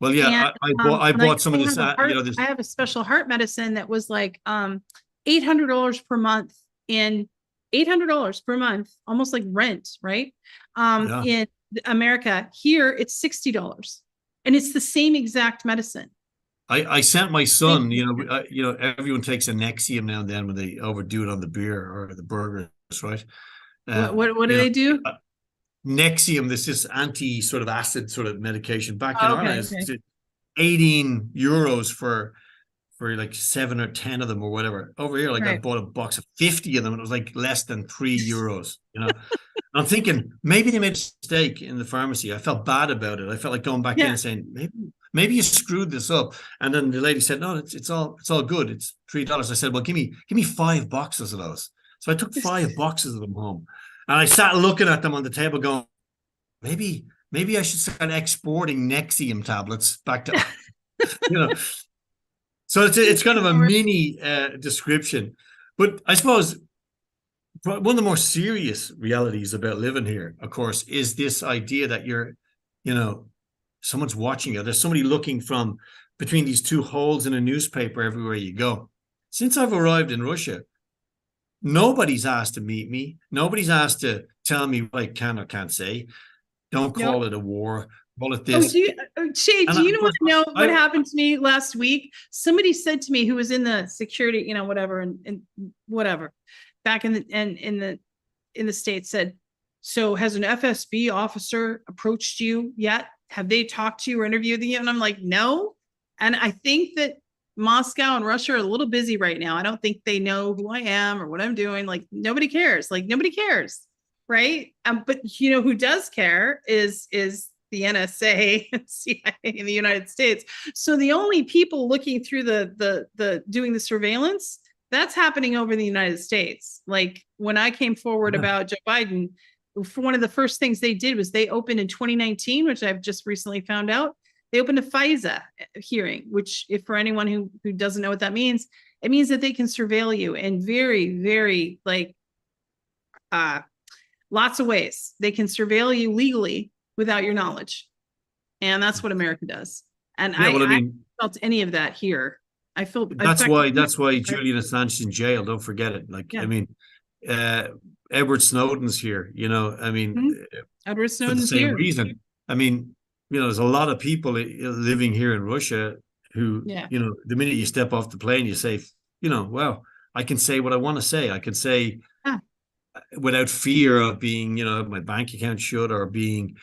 S4: Well, yeah, I bought some of this.
S3: I have a special heart medicine that was like $800 per month $800 per month, almost like rent, right? In America, here it's $60, and it's the same exact medicine.
S4: I sent my son. Everyone takes a Nexium now and then when they overdo it on the beer or the burgers, right?
S3: What do they do?
S4: Nexium, this anti sort of acid sort of medication. Back in Ireland, it's €18 for like 7 or 10 of them or whatever. Over here, I bought a box of 50 of them, and it was like less than €3. I'm thinking maybe they made a mistake in the pharmacy. I felt bad about it. I felt like going back in and saying, maybe you screwed this up. And then the lady said, no, it's all good. It's $3. I said, well, give me 5 boxes of those. So I took 5 boxes of them home, and I sat looking at them on the table going, maybe maybe I should start exporting Nexium tablets back to, you know. So it's kind of a mini description. But I suppose one of the more serious realities about living here, of course, is this idea that someone's watching you. There's somebody looking from between these two holes in a newspaper everywhere you go. Since I've arrived in Russia, nobody's asked to meet me. Nobody's asked to tell me what I can or can't say. Don't call it a war. Call it this.
S3: Chay, do you want to know what happened to me last week? Somebody said to me, who was in the security, whatever, and whatever, back in the States, said, so has an FSB officer approached you yet? Have they talked to you or interviewed you? And I'm like, no. And I think that Moscow and Russia are a little busy right now. I don't think they know who I am or what I'm doing. Like, nobody cares. Right? But who does care is the NSA and CIA in the United States. So the only people looking through the doing the surveillance, that's happening over in the United States. Like when I came forward about Joe Biden, one of the first things they did was they opened in 2019, which I've just recently found out, they opened a FISA hearing, which, if for anyone who doesn't know what that means, it means that they can surveil you in very, very lots of ways. They can surveil you legally without your knowledge. And that's what America does. And I felt any of that here. I feel
S4: that's why Julian Assange's in jail. Don't forget it. Edward Snowden's here,
S3: Edward Snowden's
S4: for the same
S3: here.
S4: reason. There's a lot of people living here in Russia who, the minute you step off the plane, you say, well, I can say what I want to say. I can say without fear of being, my bank account shut or being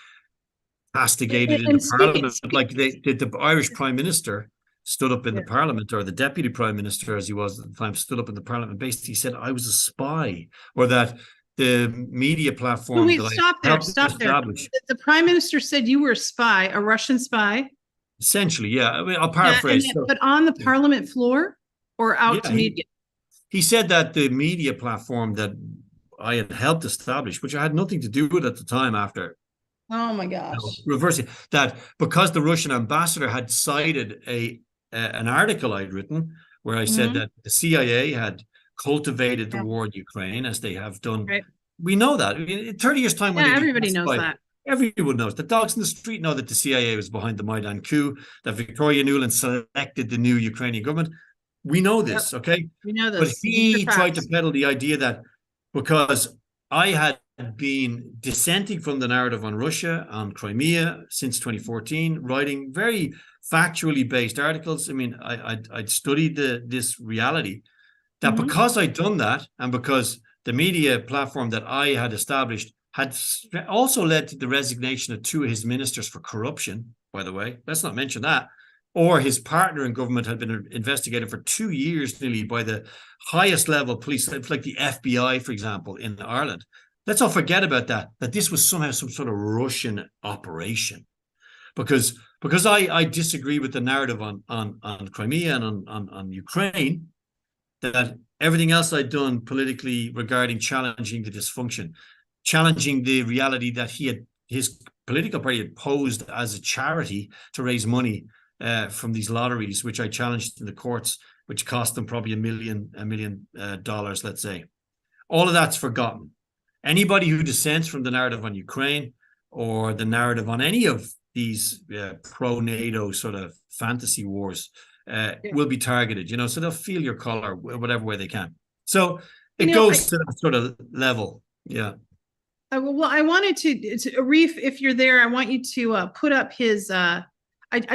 S4: castigated in the parliament. Like the Irish Prime Minister stood up in the parliament, or the deputy prime minister, as he was at the time, stood up in the parliament. Basically said, I was a spy, or that the media platform.
S3: Stop there. The prime minister said you were a spy, a Russian spy.
S4: Essentially, yeah. I'll paraphrase.
S3: But on the parliament floor or out to media?
S4: He said that the media platform that I had helped establish, which I had nothing to do with at the time after.
S3: Oh my gosh.
S4: Reversing that, because the Russian ambassador had cited an article I'd written where I said that the CIA had cultivated the war in Ukraine, as they have done. Right. We know that. In 30 years' time, when
S3: everybody knows that.
S4: Everyone knows. The dogs in the street know that the CIA was behind the Maidan coup, that Victoria Nuland selected the new Ukrainian government. We know this, okay?
S3: We know this.
S4: But he tried to peddle the idea that because I had been dissenting from the narrative on Russia, on Crimea since 2014, writing very factually based articles. I'd studied this reality, that because I'd done that, and because the media platform that I had established had also led to the resignation of two of his ministers for corruption, by the way, let's not mention that, or his partner in government had been investigated for 2 years nearly by the highest level police, like the FBI, for example, in Ireland. Let's not forget about that this was somehow some sort of Russian operation. Because I disagree with the narrative on Crimea and on Ukraine, that everything else I'd done politically regarding challenging the dysfunction, challenging the reality that his political party had posed as a charity to raise money from these lotteries, which I challenged in the courts, which cost them probably $1 million, let's say. All of that's forgotten. Anybody who dissents from the narrative on Ukraine or the narrative on any of these pro-NATO sort of fantasy wars will be targeted, so they'll feel your color whatever way they can. So it goes to that sort of level. Yeah.
S3: Well, I wanted to Reef, if you're there, I want you to put up his, I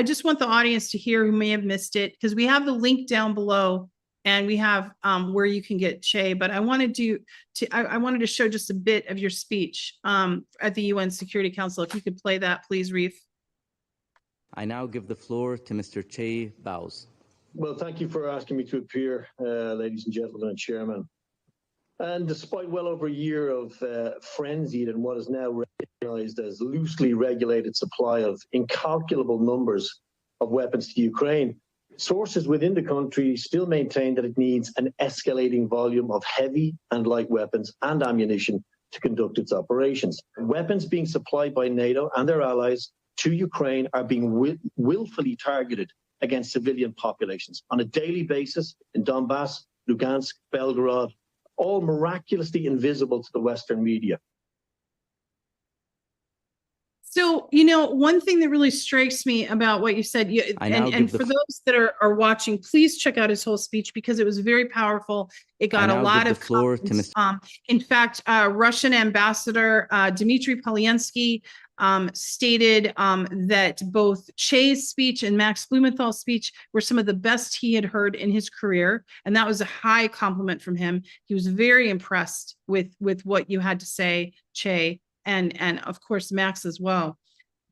S3: just want the audience to hear who may have missed it, because we have the link down below and we have where you can get Chay, but I wanted to show just a bit of your speech at the UN Security Council. If you could play that, please, Reef.
S5: I now give the floor to Mr. Chay Bowes.
S6: Well, thank you for asking me to appear, ladies and gentlemen and chairman. And despite well over a year of frenzied and what is now recognized as loosely regulated supply of incalculable numbers of weapons to Ukraine, sources within the country still maintain that it needs an escalating volume of heavy and light weapons and ammunition to conduct its operations. Weapons being supplied by NATO and their allies to Ukraine are being willfully targeted against civilian populations on a daily basis in Donbass, Lugansk, Belgorod, all miraculously invisible to the Western media.
S3: So, one thing that really strikes me about what you said, and for those that are watching, please check out his whole speech because it was very powerful. It got a lot of
S5: floor to Mr.
S3: In fact, Russian Ambassador Dmitry Polyansky stated that both Chay's speech and Max Blumenthal's speech were some of the best he had heard in his career. And that was a high compliment from him. He was very impressed with what you had to say, Chay, and of course, Max as well.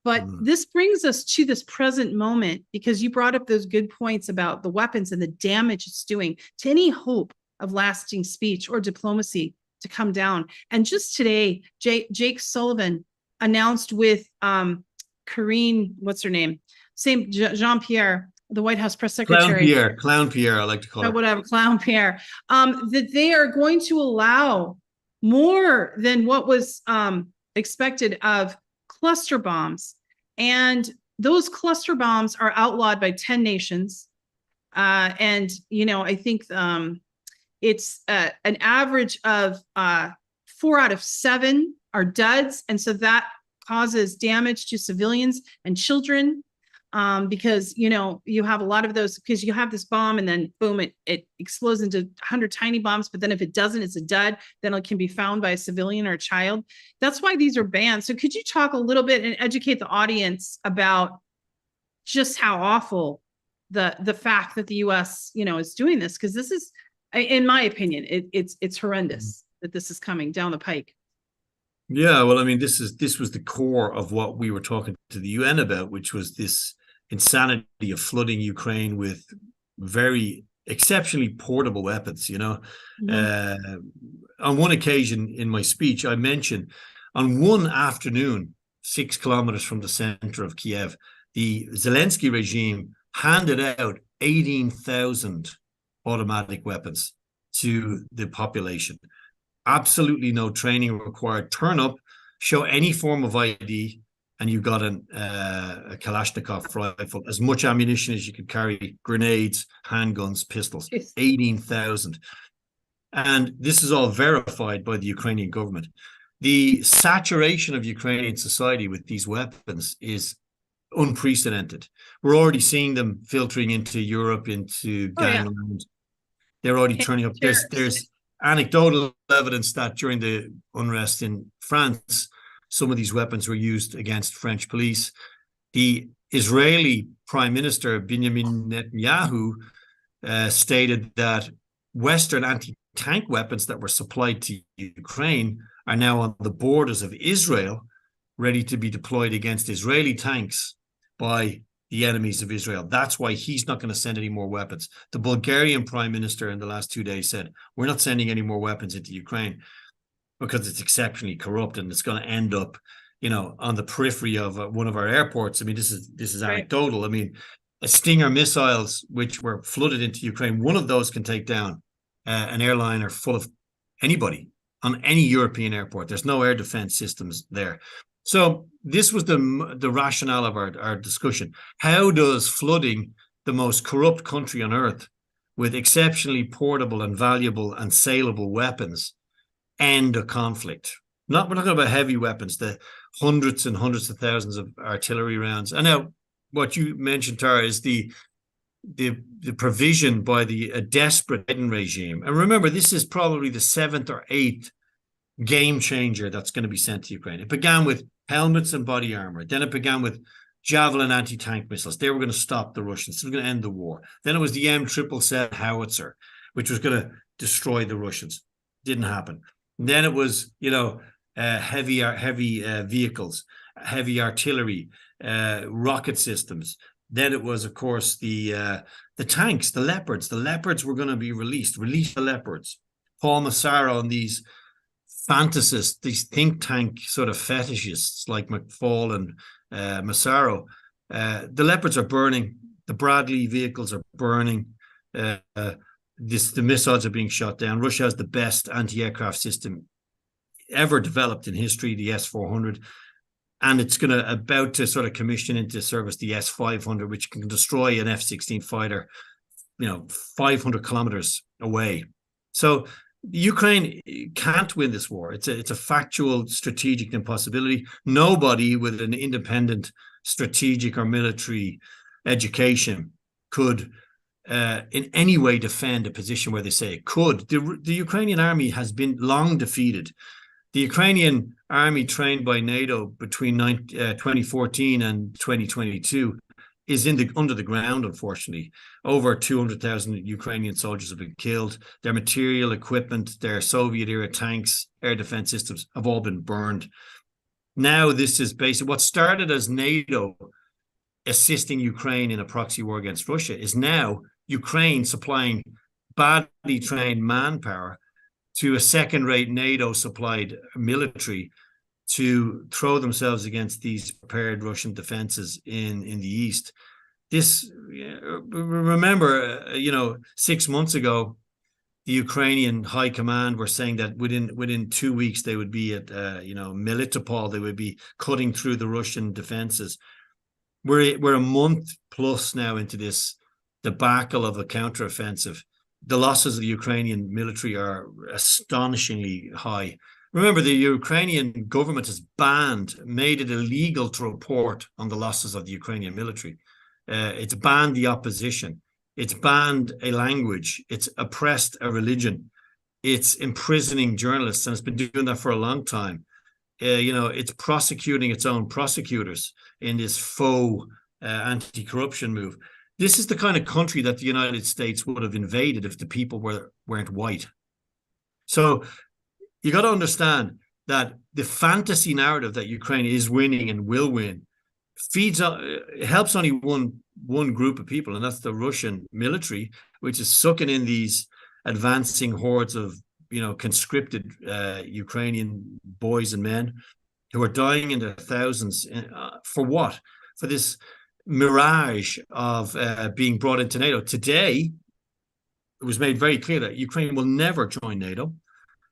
S3: But this brings us to this present moment, because you brought up those good points about the weapons and the damage it's doing to any hope of lasting speech or diplomacy to come down. And just today, Jake Sullivan announced with Karine, what's her name? Same Jean-Pierre, the White House press secretary.
S4: Clown Pierre, I like to call her.
S3: Whatever, Clown Pierre. That they are going to allow more than what was expected of cluster bombs. And those cluster bombs are outlawed by 10 nations. And, I think it's an average of 4 out of 7 are duds. And so that causes damage to civilians and children because, you have a lot of those, because you have this bomb and then boom, it explodes into 100 tiny bombs. But then if it doesn't, it's a dud, then it can be found by a civilian or a child. That's why these are banned. So could you talk a little bit and educate the audience about just how awful the fact that the US, is doing this? Because this is, in my opinion, it's horrendous that this is coming down the pike.
S4: Yeah, well, I mean, this was the core of what we were talking to the UN about, which was this insanity of flooding Ukraine with very exceptionally portable weapons. On one occasion in my speech, I mentioned on one afternoon, 6 kilometers from the center of Kiev, the Zelensky regime handed out 18,000 automatic weapons to the population. Absolutely no training required. Turn up, show any form of ID, and you got a Kalashnikov rifle, as much ammunition as you could carry, grenades, handguns, pistols, 18,000. And this is all verified by the Ukrainian government. The saturation of Ukrainian society with these weapons is unprecedented. We're already seeing them filtering into Europe, into gangland. They're already turning up. There's anecdotal evidence that during the unrest in France, some of these weapons were used against French police. The Israeli Prime Minister Benjamin Netanyahu stated that Western anti-tank weapons that were supplied to Ukraine are now on the borders of Israel, ready to be deployed against Israeli tanks by the enemies of Israel. That's why he's not going to send any more weapons. The Bulgarian Prime Minister in the last 2 days said, we're not sending any more weapons into Ukraine because it's exceptionally corrupt and it's going to end up, on the periphery of one of our airports. I mean, this is anecdotal. I mean, Stinger missiles, which were flooded into Ukraine, one of those can take down an airliner full of anybody on any European airport. There's no air defense systems there. So this was the rationale of our discussion. How does flooding the most corrupt country on earth with exceptionally portable and valuable and saleable weapons end a conflict? We're not talking about heavy weapons, the hundreds and hundreds of thousands of artillery rounds. And now what you mentioned, Tara, is the provision by a desperate Biden regime. And remember, this is probably the 7th or 8th game changer that's going to be sent to Ukraine. It began with helmets and body armor. Then it began with Javelin anti-tank missiles. They were going to stop the Russians. It was going to end the war. Then it was the M777 howitzer, which was going to destroy the Russians. Didn't happen. And then it was, heavy vehicles, heavy artillery, rocket systems. Then it was, of course, the tanks, the Leopards. The Leopards were going to be released. Release the Leopards. Paul Massaro and these fantasists, these think tank sort of fetishists like McFaul and Massaro. The Leopards are burning. The Bradley vehicles are burning. The missiles are being shot down. Russia has the best anti-aircraft system ever developed in history, the S-400. And it's about to sort of commission into service the S-500, which can destroy an F-16 fighter, 500 kilometers away. So Ukraine can't win this war. It's a factual strategic impossibility. Nobody with an independent strategic or military education could in any way defend a position where they say it could. The Ukrainian army has been long defeated. The Ukrainian army trained by NATO between 2014 and 2022 is under the ground, unfortunately. Over 200,000 Ukrainian soldiers have been killed. Their material, equipment, their Soviet-era tanks, air defense systems have all been burned. Now this is basically what started as NATO assisting Ukraine in a proxy war against Russia is now Ukraine supplying badly trained manpower to a second-rate NATO-supplied military to throw themselves against these prepared Russian defenses in the east. This, remember, 6 months ago, the Ukrainian high command were saying that within 2 weeks they would be at Melitopol, they would be cutting through the Russian defenses. We're a month plus now into this debacle of a counteroffensive. The losses of the Ukrainian military are astonishingly high. Remember, the Ukrainian government has made it illegal to report on the losses of the Ukrainian military. It's banned the opposition. It's banned a language. It's oppressed a religion. It's imprisoning journalists, and it's been doing that for a long time. It's prosecuting its own prosecutors in this faux anti-corruption move. This is the kind of country that the United States would have invaded if the people weren't white. So you got to understand that the fantasy narrative that Ukraine is winning and will win helps only one group of people, and that's the Russian military, which is sucking in these advancing hordes of conscripted Ukrainian boys and men who are dying in their thousands. For what? For this mirage of being brought into NATO. Today, it was made very clear that Ukraine will never join NATO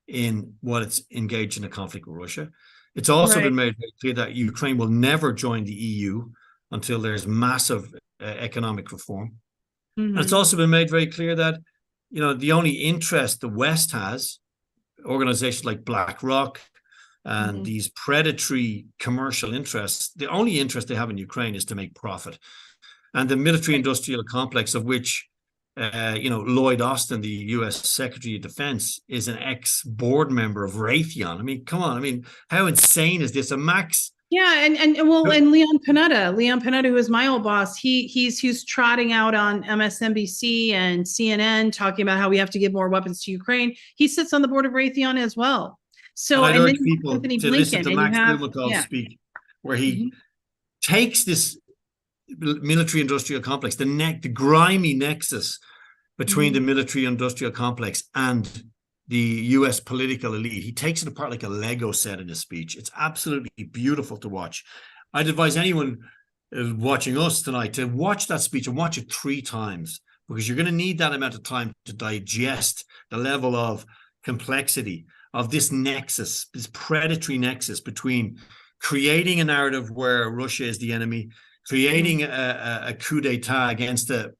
S4: in what it's engaged in a conflict with Russia. It's also been made very clear that Ukraine will never join the EU until there's massive economic reform. Mm-hmm. And it's also been made very clear that, the only interest the West has, organizations like BlackRock and these predatory commercial interests, the only interest they have in Ukraine is to make profit. And the military-industrial complex of which Lloyd Austin, the U.S. Secretary of Defense, is an ex-board member of Raytheon. I mean, come on. I mean, how insane is this? A Max?
S3: Yeah, and Leon Panetta, who is my old boss, he's trotting out on MSNBC and CNN talking about how we have to give more weapons to Ukraine. He sits on the board of Raytheon as well. So
S4: and I urge people to listen to Max Blumenthal speak, where he takes this military-industrial complex, the grimy nexus between the military-industrial complex and the U.S. political elite. He takes it apart like a Lego set in his speech. It's absolutely beautiful to watch. I'd advise anyone watching us tonight to watch that speech and watch it 3 times, because you're going to need that amount of time to digest the level of complexity of this nexus, this predatory nexus between creating a narrative where Russia is the enemy, creating a coup d'etat against a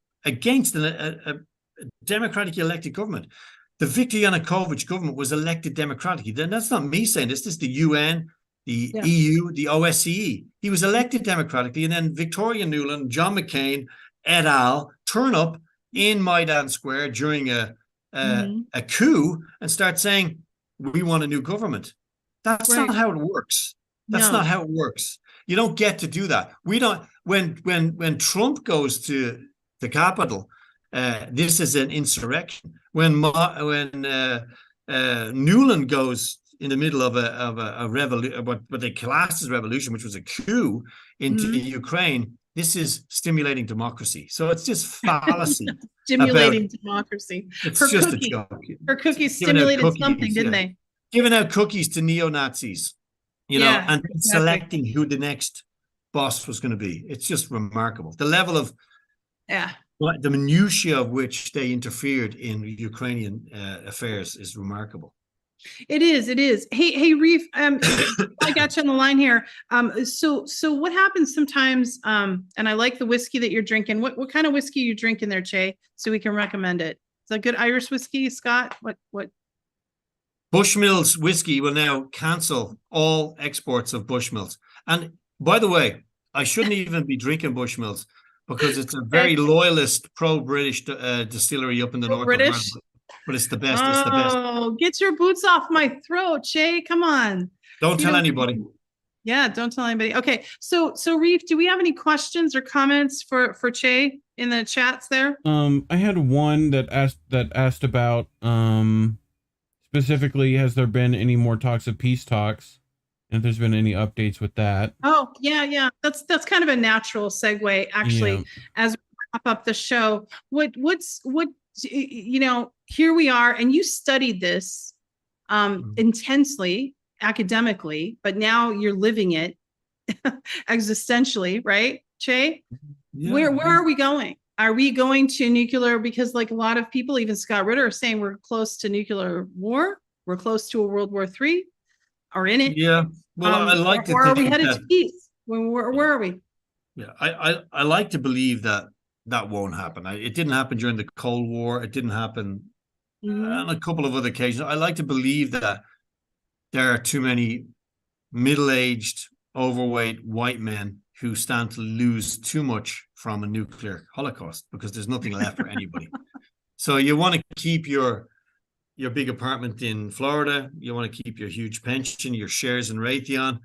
S4: democratically elected government. The Viktor Yanukovych government was elected democratically. Then that's not me saying this. This is the UN, the EU, the OSCE. He was elected democratically, and then Victoria Nuland, John McCain, et al. Turn up in Maidan Square during a coup and start saying, we want a new government. That's not how it works. That's not how it works. You don't get to do that. We don't. When Trump goes to the Capitol, this is an insurrection. When Nuland goes in the middle of a revolution, what they class as revolution, which was a coup into Ukraine, this is stimulating democracy. So it's just fallacy.
S3: Stimulating democracy.
S4: It's just a joke.
S3: Her cookies stimulated something, didn't they?
S4: Giving out cookies to neo-Nazis, and selecting who the next boss was going to be. It's just remarkable. The level of the minutiae of which they interfered in Ukrainian affairs is remarkable.
S3: It is. It is. Hey, Reef. I got you on the line here. So what happens sometimes? And I like the whiskey that you're drinking. What kind of whiskey are you drinking there, Chay? So we can recommend it. Is that good Irish whiskey, Scott? What?
S4: Bushmills whiskey will now cancel all exports of Bushmills. And by the way, I shouldn't even be drinking Bushmills because it's a very loyalist, pro-British distillery up in the north of Ireland. But it's the best. It's the best.
S3: Oh, get your boots off my throat, Chay. Come on.
S4: Don't tell anybody.
S3: Yeah, don't tell anybody. Okay, so Reef, do we have any questions or comments for Chay in the chats there?
S7: I had one that asked about specifically, has there been any more talks of peace talks, and if there's been any updates with that?
S3: Oh, yeah. That's kind of a natural segue, actually, as we wrap up the show. What's here we are, and you studied this intensely, academically, but now you're living it existentially, right, Chay?
S4: Yeah.
S3: Where are we going? Are we going to nuclear? Because like a lot of people, even Scott Ritter, are saying we're close to nuclear war. We're close to a World War III, or in it.
S4: Yeah. Well, I like to think
S3: or are we headed to peace? Where are we?
S4: Yeah, I like to believe that won't happen. It didn't happen during the Cold War. It didn't happen on a couple of other occasions. I like to believe that there are too many middle-aged, overweight white men who stand to lose too much from a nuclear holocaust because there's nothing left for anybody. So you want to keep your big apartment in Florida. You want to keep your huge pension, your shares in Raytheon.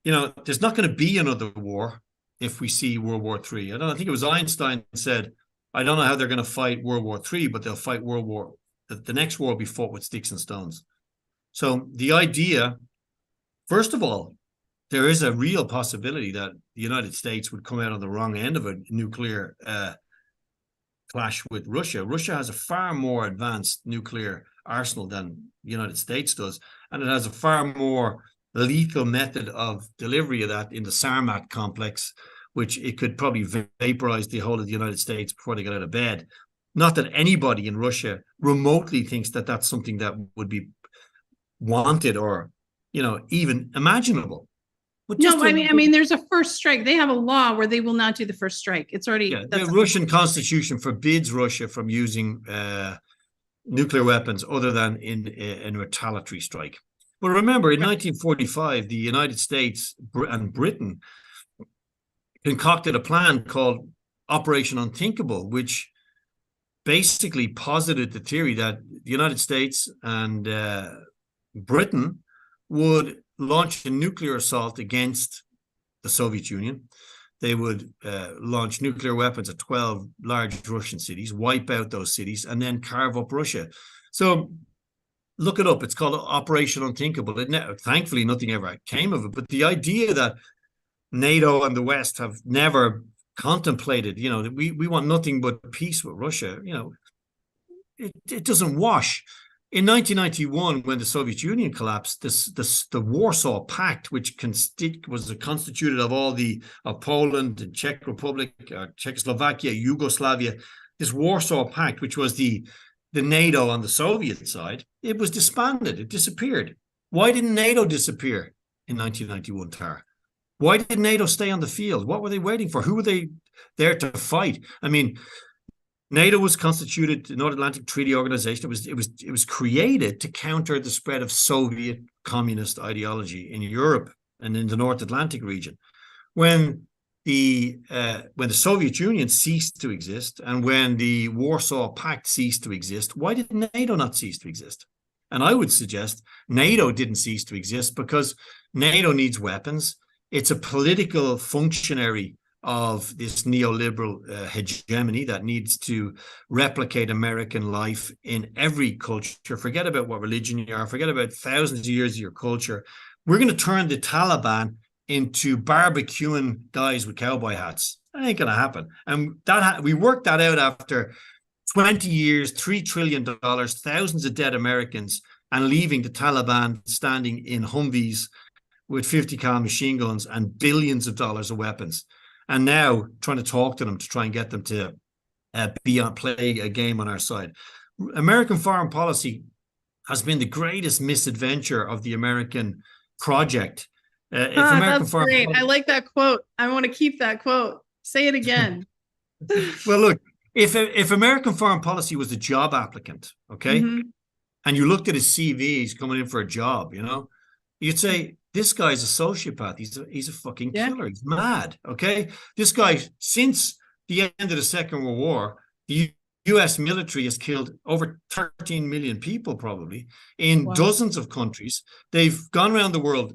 S4: There's not going to be another war if we see World War III. I think it was Einstein said, I don't know how they're going to fight World War III, but they'll fight the next war will be fought with sticks and stones. So the idea, first of all, there is a real possibility that the United States would come out on the wrong end of a nuclear clash with Russia. Russia has a far more advanced nuclear arsenal than the United States does, and it has a far more lethal method of delivery of that in the Sarmat complex, which it could probably vaporize the whole of the United States before they got out of bed. Not that anybody in Russia remotely thinks that that's something that would be wanted or, even imaginable. But
S3: no, I mean, there's a first strike. They have a law where they will not do the first strike. It's already
S4: the Russian constitution forbids Russia from using nuclear weapons other than in a retaliatory strike. But remember, in 1945, the United States and Britain concocted a plan called Operation Unthinkable, which basically posited the theory that the United States and Britain would launch a nuclear assault against the Soviet Union. They would launch nuclear weapons at 12 large Russian cities, wipe out those cities, and then carve up Russia. So look it up. It's called Operation Unthinkable. Thankfully, nothing ever came of it. But the idea that NATO and the West have never contemplated, that we want nothing but peace with Russia, it doesn't wash. In 1991, when the Soviet Union collapsed, the Warsaw Pact, which was constituted of Poland and Czech Republic, Czechoslovakia, Yugoslavia, this Warsaw Pact, which was the NATO on the Soviet side, it was disbanded. It disappeared. Why didn't NATO disappear in 1991, Tara? Why did NATO stay on the field? What were they waiting for? Who were they there to fight? I mean, NATO was constituted, the North Atlantic Treaty Organization. It was created to counter the spread of Soviet communist ideology in Europe and in the North Atlantic region. When the Soviet Union ceased to exist and when the Warsaw Pact ceased to exist, why did NATO not cease to exist? And I would suggest NATO didn't cease to exist because NATO needs weapons. It's a political functionary of this neoliberal hegemony that needs to replicate American life in every culture. Forget about what religion you are. Forget about thousands of years of your culture. We're going to turn the Taliban into barbecuing guys with cowboy hats. That ain't going to happen. And we worked that out after 20 years, $3 trillion, thousands of dead Americans, and leaving the Taliban standing in Humvees with 50 cal machine guns and billions of dollars of weapons. And now trying to talk to them to try and get them to play a game on our side. American foreign policy has been the greatest misadventure of the American project. If American
S3: That's great. I like that quote. I want to keep that quote. Say it again.
S4: Well, look, if American foreign policy was a job applicant, okay, and you looked at his CV, he's coming in for a job, you'd say, this guy's a sociopath. He's a fucking killer. He's mad, okay? This guy, since the end of the Second World War, the US military has killed over 13 million people, probably, in dozens of countries. They've gone around the world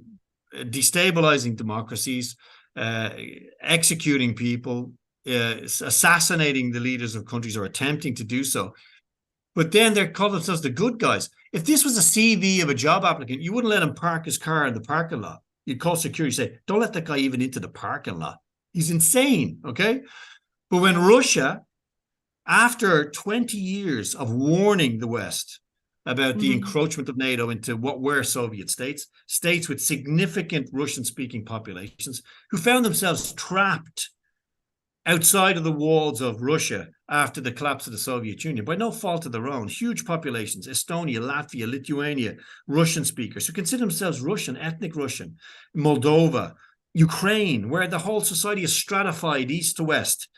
S4: destabilizing democracies, executing people, assassinating the leaders of countries, or attempting to do so. But then they're calling themselves the good guys. If this was a CV of a job applicant, you wouldn't let him park his car in the parking lot. You'd call security, say, don't let that guy even into the parking lot. He's insane, okay? But when Russia, after 20 years of warning the West about the encroachment of NATO into what were Soviet states with significant Russian-speaking populations, who found themselves trapped outside of the walls of Russia after the collapse of the Soviet Union, by no fault of their own, huge populations, Estonia, Latvia, Lithuania, Russian speakers who consider themselves Russian, ethnic Russian, Moldova, Ukraine, where the whole society is stratified east to west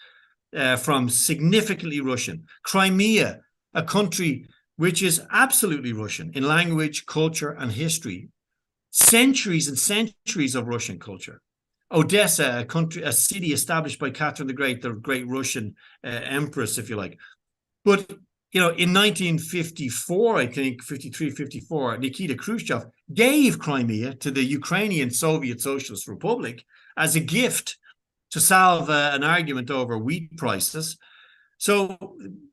S4: from significantly Russian, Crimea, a country which is absolutely Russian in language, culture, and history, centuries and centuries of Russian culture. Odessa, a city established by Catherine the great Russian empress, if you like. But, in 1954, I think, 53, 54, Nikita Khrushchev gave Crimea to the Ukrainian Soviet Socialist Republic as a gift to solve an argument over wheat prices. So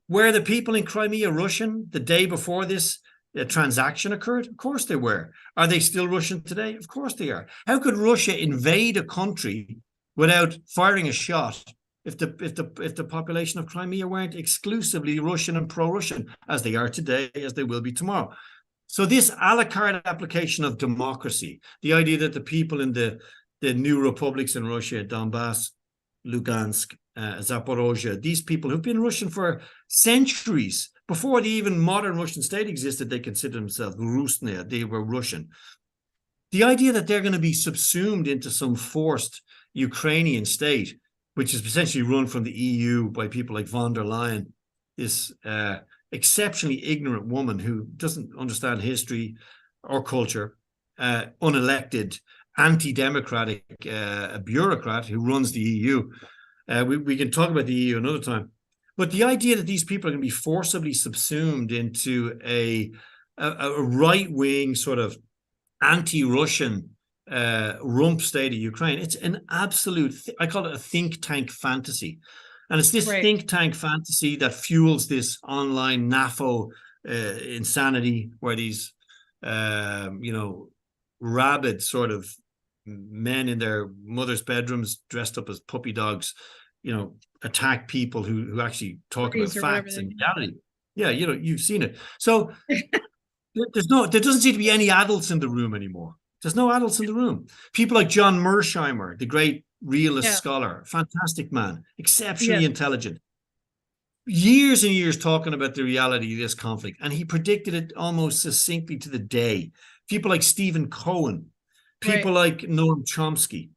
S4: were the people in Crimea Russian the day before this transaction occurred? Of course they were. Are they still Russian today? Of course they are. How could Russia invade a country without firing a shot if the population of Crimea weren't exclusively Russian and pro-Russian, as they are today, as they will be tomorrow? So this a la carte application of democracy, the idea that the people in the new republics in Russia, Donbass, Lugansk, Zaporozhye, these people who've been Russian for centuries, before the even modern Russian state existed, they considered themselves Rusnaya, they were Russian. The idea that they're going to be subsumed into some forced Ukrainian state, which is essentially run from the EU by people like von der Leyen, this exceptionally ignorant woman who doesn't understand history or culture, unelected, anti-democratic bureaucrat who runs the EU. We can talk about the EU another time. But the idea that these people are going to be forcibly subsumed into a right-wing sort of anti-Russian rump state of Ukraine, it's an absolute, I call it a think tank fantasy. And it's this think tank fantasy that fuels this online NAFO insanity where these, rabid sort of men in their mother's bedrooms dressed up as puppy dogs, attack people who actually talk about facts and reality. Yeah, you've seen it. So there doesn't seem to be any adults in the room anymore. There's no adults in the room. People like John Mersheimer, the great realist scholar, fantastic man, exceptionally intelligent. Years and years talking about the reality of this conflict, and he predicted it almost succinctly to the day. People like Stephen Cohen, people like Noam Chomsky,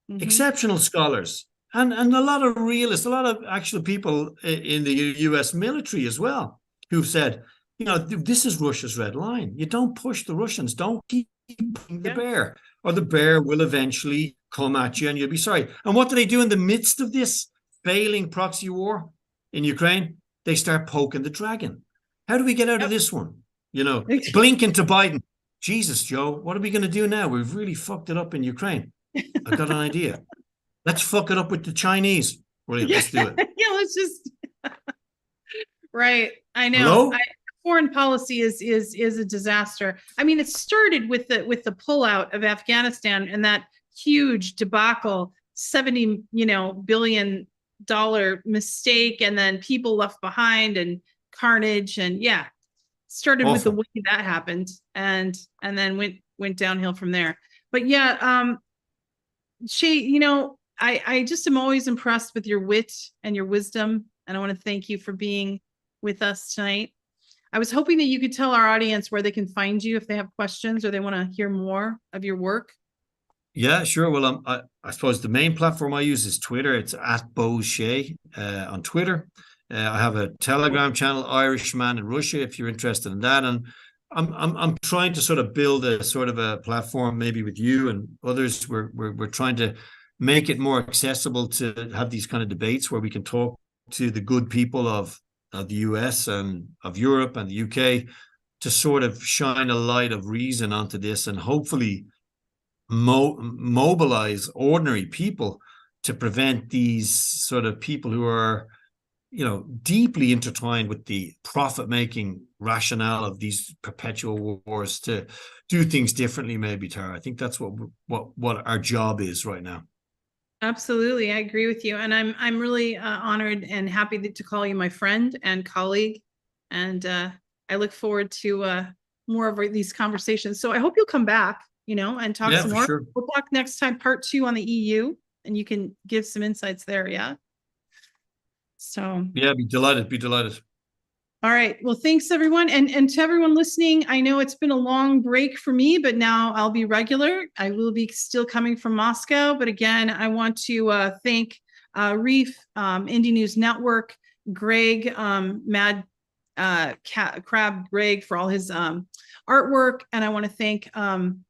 S4: exceptional scholars. And a lot of realists, a lot of actual people in the US military as well, who've said, this is Russia's red line. You don't push the Russians. Don't keep the bear, or the bear will eventually come at you and you'll be sorry. And what do they do in the midst of this failing proxy war in Ukraine? They start poking the dragon. How do we get out of this one? Blinking to Biden. Jesus, Joe, what are we going to do now? We've really fucked it up in Ukraine. I've got an idea. Let's fuck it up with the Chinese. Brilliant. Let's do it.
S3: Let's just. Right. I know.
S4: Hello?
S3: Foreign policy is a disaster. I mean, it started with the pullout of Afghanistan and that huge debacle, $70 billion mistake, and then people left behind and carnage, and started awful with the way that happened, and then went downhill from there. But Chay, I just am always impressed with your wit and your wisdom, and I want to thank you for being with us tonight. I was hoping that you could tell our audience where they can find you if they have questions or they want to hear more of your work.
S4: Yeah, sure. Well, I suppose the main platform I use is Twitter. It's at Bowes Shay on Twitter. I have a Telegram channel, Irishman in Russia, if you're interested in that. And I'm trying to sort of build a sort of a platform, maybe with you and others. We're trying to make it more accessible to have these kind of debates where we can talk to the good people of the US and of Europe and the UK to sort of shine a light of reason onto this and hopefully mobilize ordinary people to prevent these sort of people who are, you know, deeply intertwined with the profit-making rationale of these perpetual wars to do things differently. Maybe, Tara, I think that's what our job is right now.
S3: Absolutely, I agree with you, and I'm really honored and happy to call you my friend and colleague, and I look forward to more of these conversations. So I hope you'll come back, you know, and talk some more.
S4: Sure.
S3: We'll talk next time, part 2 on the EU, and you can give some insights there. Yeah. So
S4: yeah, be delighted.
S3: All right. Well, thanks everyone. And to everyone listening, I know it's been a long break for me, but now I'll be regular. I will be still coming from Moscow. But again, I want to thank Reef, Indie News Network, Greg, Mad Crab Greg for all his artwork. And I want to thank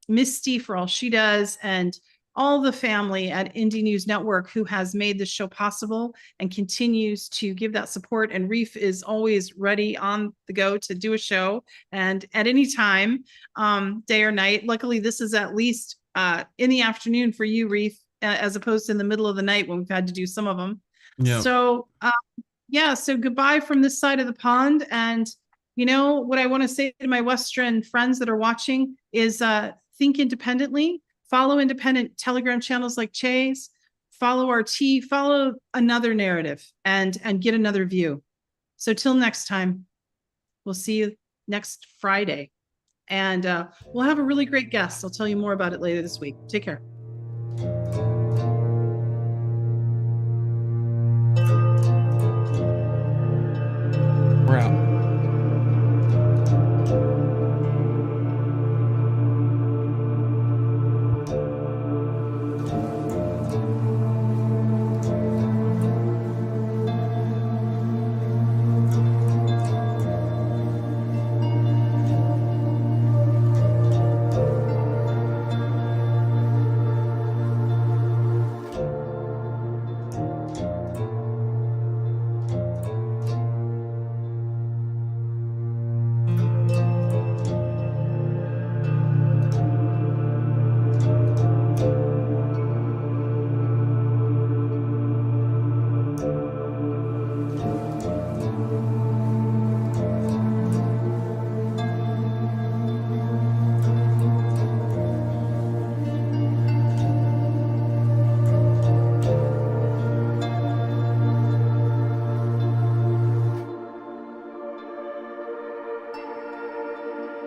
S3: Misty for all she does, and all the family at Indie News Network who has made this show possible and continues to give that support. And Reef is always ready on the go to do a show, and at any time, day or night. Luckily, this is at least in the afternoon for you, Reef, as opposed to in the middle of the night when we've had to do some of them. Yeah. So, so goodbye from this side of the pond. And, you know, what I want to say to my Western friends that are watching is think independently. Follow independent Telegram channels like Chay's, follow RT, follow another narrative, and get another view. So till next time, we'll see you next Friday. And we'll have a really great guest. I'll tell you more about it later this week. Take care.